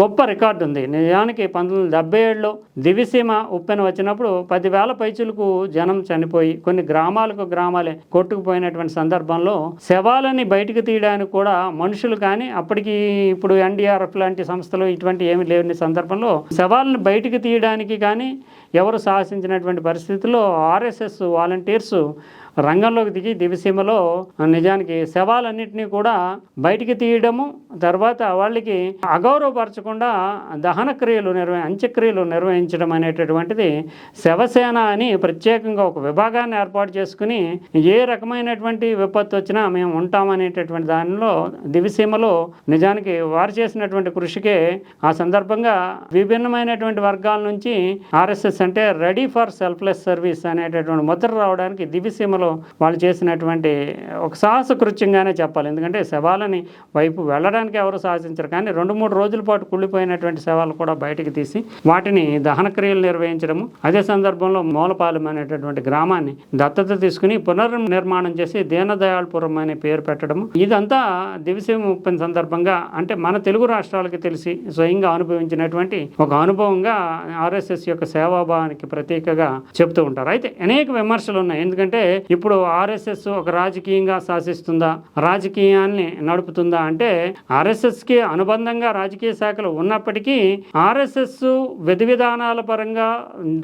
గొప్ప రికార్డు ఉంది. నిజానికి 1977లో దివిసీమ ఉప్పెన వచ్చినప్పుడు 10,000 పైచులకు జనం చనిపోయి కొన్ని గ్రామాలే కొట్టుకుపోయినటువంటి సందర్భంలో శవాలని బయటకు తీయడానికి కూడా మనుషులు కానీ, అప్పటికి ఇప్పుడు ఎన్డీఆర్ఎఫ్ లాంటి సంస్థలు ఇటువంటి ఏమి లేని సందర్భంలో శవాలను బయటకు తీయడానికి కానీ ఎవరు సాహసించినటువంటి పరిస్థితుల్లో ఆర్ఎస్ఎస్ వాలంటీర్స్ రంగంలోకి దిగి దివిసీమలో నిజానికి శవాలన్నింటినీ కూడా బయటికి తీయడము, తర్వాత వాళ్ళకి అగౌరవపరచకుండా దహన క్రియలు అంత్యక్రియలు నిర్వహించడం అనేటటువంటిది శవసేన అని ప్రత్యేకంగా ఒక విభాగాన్ని ఏర్పాటు చేసుకుని ఏ రకమైనటువంటి విపత్తు వచ్చినా మేము ఉంటామనేటటువంటి దానిలో దివిసీమలో నిజానికి వారు చేసినటువంటి కృషికే ఆ సందర్భంగా విభిన్నమైనటువంటి వర్గాల నుంచి ఆర్ఎస్ఎస్ అంటే రెడీ ఫర్ సెల్ఫ్లెస్ సర్వీస్ అనేటటువంటి ముద్ర రావడానికి దివిసీమలో కలకత్తాలో వాళ్ళు చేసినటువంటి ఒక సాహస కృత్యంగానే చెప్పాలి. ఎందుకంటే శవాలని వైపు వెళ్ళడానికి ఎవరు సాహసించరు, కానీ 2-3 రోజుల పాటు కుళ్ళిపోయినటువంటి శవాలు కూడా బయటికి తీసి వాటిని దహన క్రియలు నిర్వహించడము, అదే సందర్భంలో మూలపాలెం అనేటటువంటి గ్రామాన్ని దత్తత తీసుకుని పునర్నిర్మాణం చేసి దీనదయాళపురం అనే పేరు పెట్టడము, ఇదంతా దివిసీమ ముప్పై సందర్భంగా అంటే మన తెలుగు రాష్ట్రాలకి తెలిసి స్వయంగా అనుభవించినటువంటి ఒక అనుభవంగా ఆర్ఎస్ఎస్ యొక్క సేవాభావానికి ప్రతీకగా చెప్తూ ఉంటారు. అయితే అనేక విమర్శలు ఉన్నాయి. ఎందుకంటే ఇప్పుడు ఆర్ఎస్ఎస్ ఒక రాజకీయంగా శాసిస్తుందా, రాజకీయాన్ని నడుపుతుందా అంటే ఆర్ఎస్ఎస్కి అనుబంధంగా రాజకీయ శాఖలు ఉన్నప్పటికీ ఆర్ఎస్ఎస్ విధి విధానాల పరంగా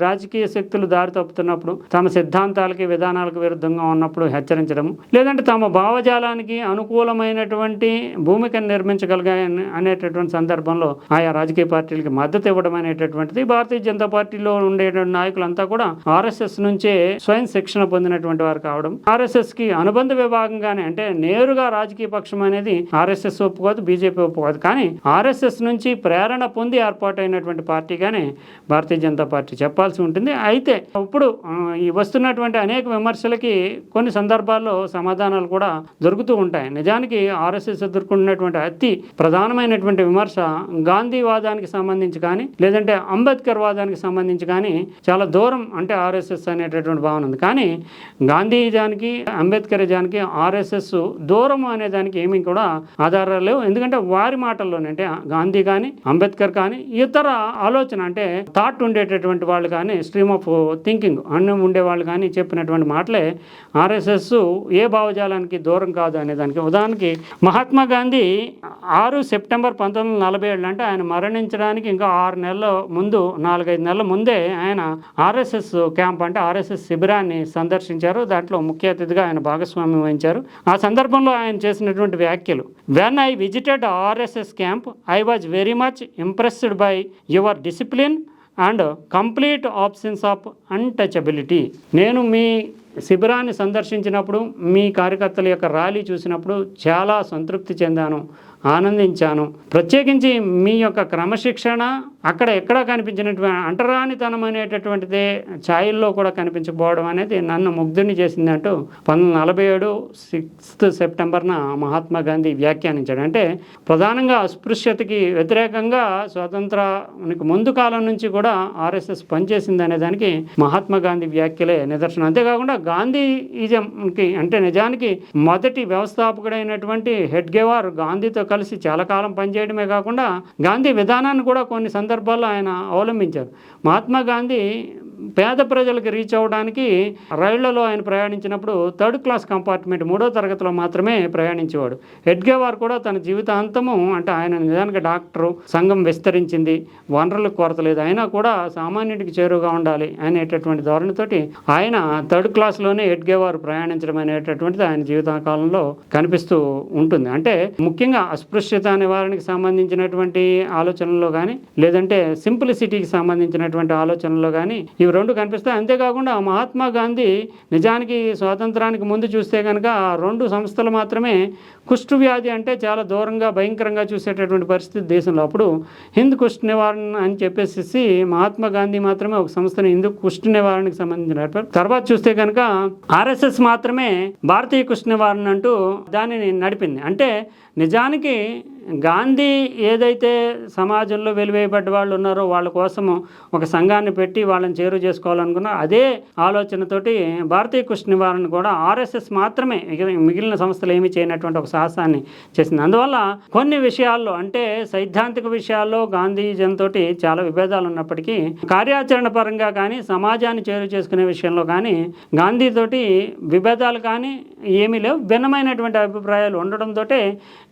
రాజకీయ శక్తులు దారి తప్పుతున్నప్పుడు, తమ సిద్ధాంతాలకి విధానాలకు విరుద్ధంగా ఉన్నప్పుడు హెచ్చరించడము, లేదంటే తమ భావజాలానికి అనుకూలమైనటువంటి భూమికను నిర్మించగలిగా అనేటటువంటి సందర్భంలో ఆయా రాజకీయ పార్టీలకి మద్దతు ఇవ్వడం అనేటటువంటిది భారతీయ జనతా పార్టీలో ఉండేటువంటి నాయకులంతా కూడా ఆర్ఎస్ఎస్ నుంచే స్వయం శిక్షణ పొందినటువంటి వారు కావడం, ఆర్ఎస్ఎస్ కి అనుబంధ విభాగంగానే అంటే నేరుగా రాజకీయ పక్షం అనేది ఆర్ఎస్ఎస్ ఒప్పుకోదు, బీజేపీ ఒప్పుకోదు, కానీ ఆర్ఎస్ఎస్ నుంచి ప్రేరణ పొంది ఏర్పాటైనటువంటి పార్టీగానే భారతీయ జనతా పార్టీ చెప్పాల్సి ఉంటుంది. అయితే ఇప్పుడు ఈ వస్తున్నటువంటి అనేక విమర్శలకి కొన్ని సందర్భాల్లో సమాధానాలు కూడా దొరుకుతూ ఉంటాయి. నిజానికి ఆర్ఎస్ఎస్ ఎదుర్కొన్నటువంటి అతి ప్రధానమైనటువంటి విమర్శ గాంధీవాదానికి సంబంధించి కానీ లేదంటే అంబేద్కర్ వాదానికి సంబంధించి కానీ చాలా దూరం అంటే ఆర్ఎస్ఎస్ అనేటటువంటి భావన ఉంది. కానీ గాంధీజానికి అంబేద్కరిజానికి ఆర్ఎస్ఎస్ దూరం అనే దానికి ఏమీ కూడా ఆధారాలు లేవు. ఎందుకంటే వారి మాటల్లోనే అంటే గాంధీ కానీ అంబేద్కర్ కానీ ఇతర ఆలోచన అంటే థాట్ ఉండేటటువంటి వాళ్ళు కానీ స్ట్రీమ్ ఆఫ్ థింకింగ్ అన్నం ఉండేవాళ్ళు కానీ చెప్పినటువంటి మాటలే ఆర్ఎస్ఎస్ ఏ భావజాలానికి దూరం కాదు అనే దానికి ఉదాహరణకి మహాత్మా గాంధీ 6 సెప్టెంబర్ 1947 అంటే ఆయన మరణించడానికి ఇంకా 6 నెలల ముందు 4-5 నెలల ముందే ఆయన ఆర్ఎస్ఎస్ క్యాంప్ అంటే ఆర్ఎస్ఎస్ శిబిరాన్ని సందర్శించారు. దాంట్లో ముఖ్య అతిథిగా ఆయన భాగస్వామ్యం వహించారు. ఆ సందర్భంలో ఆయన చేసినటువంటి వ్యాఖ్యలు, when I visited RSS camp I was very much impressed by your discipline and complete absence of untouchability. నేను మీ శిబిరాన్ని సందర్శించినప్పుడు మీ కార్యకర్తల యొక్క ర్యాలీ చూసినప్పుడు చాలా సంతృప్తి చెందాను, ఆనందించాను. ప్రత్యేకించి మీ యొక్క క్రమశిక్షణ అక్కడ ఎక్కడా కనిపించినటువంటి అంటరానితనం అనేటటువంటిదే ఛాయల్లో కూడా కనిపించకపోవడం అనేది నన్ను ముగ్ధుని చేసిందంటూ 1947 6 సెప్టెంబర్న మహాత్మా గాంధీ వ్యాఖ్యానించాడు. అంటే ప్రధానంగా అస్పృశ్యతకి వ్యతిరేకంగా స్వాతంత్రానికి ముందు కాలం నుంచి కూడా ఆర్ఎస్ఎస్ పనిచేసింది అనే దానికి మహాత్మా గాంధీ వ్యాఖ్యలే నిదర్శనం. అంతేకాకుండా గాంధీయిజంకి అంటే నిజానికి మొదటి వ్యవస్థాపకుడైనటువంటి హెడ్గేవార్ గాంధీతో కలిసి చాలా కాలం పనిచేయడమే కాకుండా గాంధీ విధానాన్ని కూడా కొన్ని సందర్భాల్లో ఆయన అవలంబించారు. మహాత్మా గాంధీ పేద ప్రజలకు రీచ్ అవ్వడానికి రైళ్లలో ఆయన ప్రయాణించినప్పుడు 3rd క్లాస్ కంపార్ట్మెంట్ 3వ తరగతిలో మాత్రమే ప్రయాణించేవాడు. హెడ్గేవార్ కూడా తన జీవితాంతము అంటే ఆయన నిజానికి డాక్టరు, సంఘం విస్తరించింది, వనరులకు కొరత లేదు, అయినా కూడా సామాన్యుడికి చేరువుగా ఉండాలి అనేటటువంటి ధోరణితోటి ఆయన 3rd క్లాస్లోనే హెడ్గేవార్ ప్రయాణించడం అనేటటువంటిది ఆయన జీవితకాలంలో కనిపిస్తూ ఉంటుంది. అంటే ముఖ్యంగా అస్పృశ్యత నివారణకి సంబంధించినటువంటి ఆలోచనల్లో కానీ లేదంటే సింప్లిసిటీకి సంబంధించినటువంటి ఆలోచనల్లో కానీ ఇవి రెండు కనిపిస్తాయి. అంతేకాకుండా మహాత్మా గాంధీ నిజానికి స్వాతంత్రానికి ముందు చూస్తే కనుక 2 సంస్థలు మాత్రమే కుష్టు వ్యాధి అంటే చాలా దూరంగా భయంకరంగా చూసేటటువంటి పరిస్థితి దేశంలో. అప్పుడు హింద్ కుష్టు నివారణ అని చెప్పేసి మహాత్మా గాంధీ మాత్రమే ఒక సంస్థను హిందూ కుష్టు నివారణకు సంబంధించిన తర్వాత చూస్తే కనుక ఆర్ఎస్ఎస్ మాత్రమే భారతీయ కుష్టు నివారణ అంటూ దానిని నడిపింది. అంటే నిజానికి గాంధీ ఏదైతే సమాజంలో వెలివేయబడ్డ వాళ్ళు ఉన్నారో వాళ్ళ కోసము ఒక సంఘాన్ని పెట్టి వాళ్ళని చేరువ చేసుకోవాలనుకున్నా అదే ఆలోచనతోటి భారతీయ కుష్టు నివారణ కూడా ఆర్ఎస్ఎస్ మాత్రమే మిగిలిన సంస్థలు ఏమీ చేయనటువంటి ఒక సాహసాన్ని చేసింది. అందువల్ల కొన్ని విషయాల్లో అంటే సైద్ధాంతిక విషయాల్లో గాంధీజంతో చాలా విభేదాలు ఉన్నప్పటికీ కార్యాచరణ పరంగా కానీ సమాజాన్ని చేరువ చేసుకునే విషయంలో కానీ గాంధీతోటి విభేదాలు కానీ ఏమీ లేవు. భిన్నమైనటువంటి అభిప్రాయాలు ఉండడంతో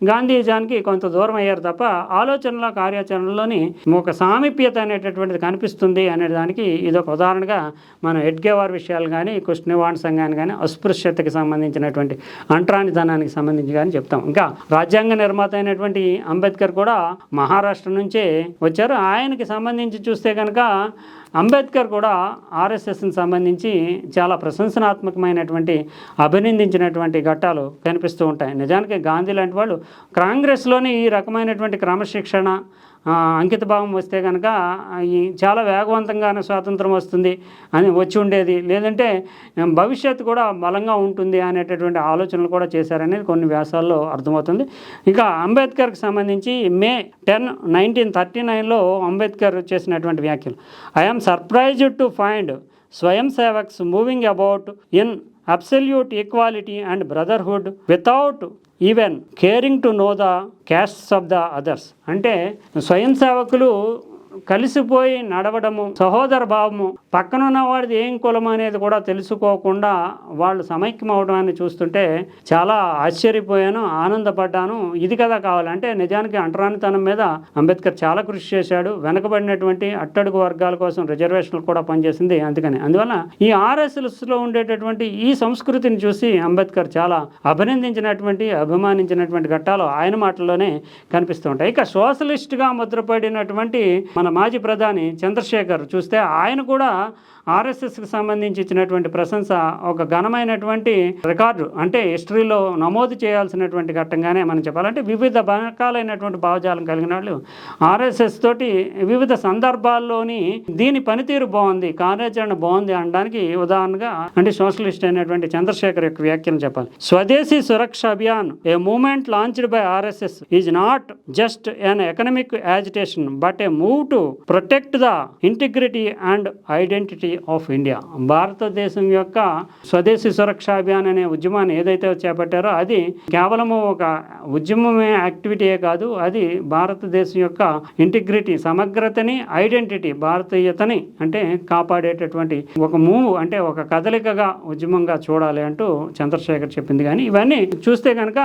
గాంధీజానికి కొంత దూరం అయ్యారు తప్ప ఆలోచనల కార్యాచరణలోని ఒక సామీప్యత అనేటటువంటిది కనిపిస్తుంది అనే దానికి ఇదొక ఉదాహరణగా మనం హెడ్గేవార్ విషయాలు కానీ కుష్టు నివారణ సంఘాన్ని కానీ అస్పృశ్యతకి సంబంధించినటువంటి అంటరానితనానికి సంబంధించి కానీ చెప్తాం. ఇంకా రాజ్యాంగ నిర్మాత అయినటువంటి అంబేద్కర్ కూడా మహారాష్ట్ర నుంచే వచ్చారు. ఆయనకి సంబంధించి చూస్తే కనుక అంబేద్కర్ కూడా ఆర్ఎస్ఎస్ని సంబంధించి చాలా ప్రశంసనాత్మకమైనటువంటి అభినందించినటువంటి ఘట్టాలు కనిపిస్తూ ఉంటాయి. నిజానికి గాంధీ లాంటి వాళ్ళు కాంగ్రెస్లోని ఈ రకమైనటువంటి క్రమశిక్షణ అంకిత భావం వస్తే కనుక ఈ చాలా వేగవంతంగానే స్వాతంత్రం వస్తుంది అని వచ్చి ఉండేది, లేదంటే భవిష్యత్తు కూడా బలంగా ఉంటుంది అనేటటువంటి ఆలోచనలు కూడా చేశారనేది కొన్ని వ్యాసాల్లో అర్థమవుతుంది. ఇక అంబేద్కర్కి సంబంధించి మే 10, 1939లో అంబేద్కర్ చేసినటువంటి వ్యాఖ్యలు. ఐఎమ్ సర్ప్రైజ్డ్ టు ఫైండ్ స్వయం sevaks moving about in absolute equality and brotherhood without even caring to know the castes of the others. అంటే స్వయం సేవకులు కలిసిపోయి నడవడము, సహోదర భావము, పక్కనున్న వాడిది ఏం కులం అనేది కూడా తెలుసుకోకుండా వాళ్ళు సమైక్యం అవడాన్ని చూస్తుంటే చాలా ఆశ్చర్యపోయాను, ఆనందపడ్డాను. ఇది కదా కావాలంటే నిజానికి అంటరానితనం మీద అంబేద్కర్ చాలా కృషి చేశాడు. వెనకబడినటువంటి అట్టడుగు వర్గాల కోసం రిజర్వేషన్లు కూడా పనిచేసింది. అందువల్ల ఈ ఆర్ఎస్ఎస్లో ఉండేటటువంటి ఈ సంస్కృతిని చూసి అంబేద్కర్ చాలా అభిమానించినటువంటి ఘట్టాలు ఆయన మాటల్లోనే కనిపిస్తూ ఉంటాయి. ఇక సోషలిస్ట్గా ముద్రపడినటువంటి మన మాజీ ప్రధాని చంద్రశేఖర్ చూస్తే ఆయన కూడా ఆర్ఎస్ఎస్కి సంబంధించి ఇచ్చినటువంటి ప్రశంస ఒక ఘనమైనటువంటి రికార్డు, అంటే హిస్టరీలో నమోదు చేయాల్సినటువంటి ఘట్టంగానే మనం చెప్పాలంటే వివిధ రకాలైనటువంటి భావజాలం కలిగిన వాళ్ళు ఆర్ఎస్ఎస్ తోటి వివిధ సందర్భాల్లోని దీని పనితీరు బాగుంది, కార్యాచరణ బాగుంది అనడానికి ఉదాహరణగా అంటే సోషలిస్ట్ అయినటువంటి చంద్రశేఖర్ యొక్క వ్యాఖ్యలు చెప్పాలి. Swadeshi Suraksha Abhiyan, a movement launched by RSS is not just an economic agitation but a move to protect the integrity and identity of India. భారతదేశం యొక్క స్వదేశీ సురక్ష అభియాన్ అనే ఉద్యమాన్ని ఏదైతే చేపట్టారో అది కేవలము ఒక ఉద్యమమే యాక్టివిటీయే కాదు, అది భారతదేశం యొక్క ఇంటిగ్రిటీ, సమగ్రతని, ఐడెంటిటీ, భారతీయతని అంటే కాపాడేటటువంటి ఒక మూవ్, అంటే ఒక కదలికగా ఉద్యమంగా చూడాలి అంటూ చంద్రశేఖర్ చెప్పింది. కానీ ఇవన్నీ చూస్తే కనుక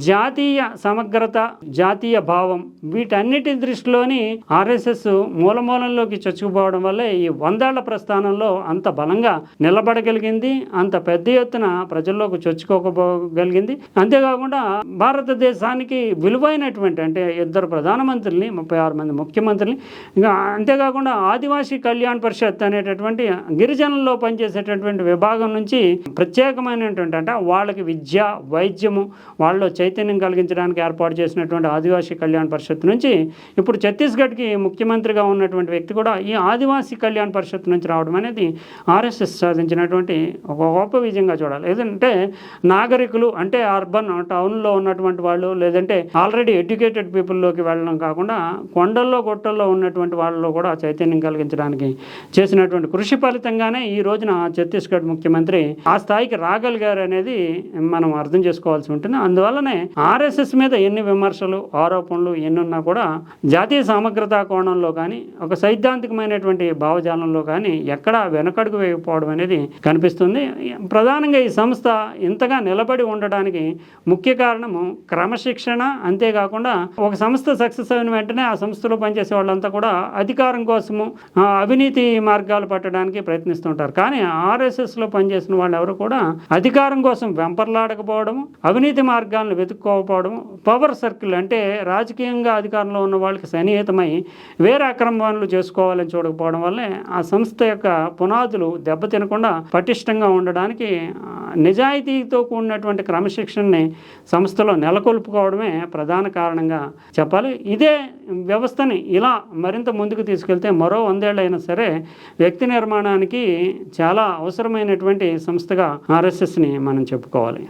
జాతీయ సమగ్రత, జాతీయ భావం వీటన్నిటి దృష్టిలోని ఆర్ఎస్ఎస్ మూలమూలంలోకి చొచ్చుకుపోవడం వల్లే ఈ 100 ఏళ్ల ప్రస్థానంలో అంత బలంగా నిలబడగలిగింది, అంత పెద్ద ఎత్తున ప్రజల్లోకి చొచ్చుకోగలిగింది. అంతేకాకుండా భారతదేశానికి విలువైనటువంటి అంటే 2 ప్రధానమంత్రుల్ని, 36 మంది ముఖ్యమంత్రుల్ని, ఇంకా అంతేకాకుండా ఆదివాసీ కళ్యాణ్ పరిషత్ అనేటటువంటి గిరిజనుల్లో పనిచేసేటటువంటి విభాగం నుంచి ప్రత్యేకమైనటువంటి అంటే వాళ్ళకి విద్య, వైద్యము, వాళ్ళలో చైతన్యం కలిగించడానికి ఏర్పాటు చేసినటువంటి ఆదివాసీ కళ్యాణ్ పరిషత్ నుంచి ఇప్పుడు ఛత్తీస్గఢ్కి ముఖ్యమంత్రిగా ఉన్నటువంటి వ్యక్తి కూడా ఈ ఆదివాసీ కళ్యాణ్ పరిషత్ నుంచి రావడం అనేది ఆర్ఎస్ఎస్ సాధించినటువంటి ఒక గొప్ప విజయంగా చూడాలి. ఏదంటే నాగరికులు అంటే అర్బన్ టౌన్లో ఉన్నటువంటి వాళ్ళు, లేదంటే ఆల్రెడీ ఎడ్యుకేటెడ్ పీపుల్లోకి వెళ్ళడం కాకుండా కొండల్లో గొట్టల్లో ఉన్నటువంటి వాళ్ళలో కూడా చైతన్యం కలిగించడానికి చేసినటువంటి కృషి ఫలితంగానే ఈ రోజున ఛత్తీస్గఢ్ ముఖ్యమంత్రి ఆ స్థాయికి రాగలిగారు అనేది మనం అర్థం చేసుకోవాల్సి ఉంటుంది. అందువల్లనే ఆర్ఎస్ఎస్ మీద ఎన్ని విమర్శలు, ఆరోపణలు ఎన్నున్నా కూడా జాతీయ సమగ్రతా కోణంలో కానీ ఒక సైద్ధాంతికమైనటువంటి భావజాలంలో కానీ ఎక్కడా వెనకడుగు వేయకపోవడం అనేది కనిపిస్తుంది. ప్రధానంగా ఈ సంస్థ ఇంతగా నిలబడి ఉండడానికి ముఖ్య కారణము క్రమశిక్షణ. అంతేకాకుండా ఒక సంస్థ సక్సెస్ అయిన వెంటనే ఆ సంస్థలో పనిచేసే వాళ్ళంతా కూడా అధికారం కోసము అవినీతి మార్గాలు పట్టడానికి ప్రయత్నిస్తుంటారు. కానీ ఆర్ఎస్ఎస్లో పనిచేసిన వాళ్ళు ఎవరు కూడా అధికారం కోసం వెంపర్లాడకపోవడము, అవినీతి మార్గాలను వెతుక్కోకపోవడం, పవర్ సర్కిల్ అంటే రాజకీయంగా అధికారంలో ఉన్న వాళ్ళకి సన్నిహితమై వేరే అక్రమాలు చేసుకోవాలని చూడకపోవడం వల్లే ఆ సంస్థ యొక్క పునాదులు దెబ్బతినకుండా పటిష్టంగా ఉండడానికి నిజాయితీతో కూడినటువంటి క్రమశిక్షణని సంస్థలో నెలకొల్పుకోవడమే ప్రధాన కారణంగా చెప్పాలి. ఇదే వ్యవస్థని ఇలా మరింత ముందుకు తీసుకెళ్తే మరో 100 ఏళ్ళైనా సరే వ్యక్తి నిర్మాణానికి చాలా అవసరమైనటువంటి సంస్థగా ఆర్ఎస్ఎస్ని మనం చెప్పుకోవాలి.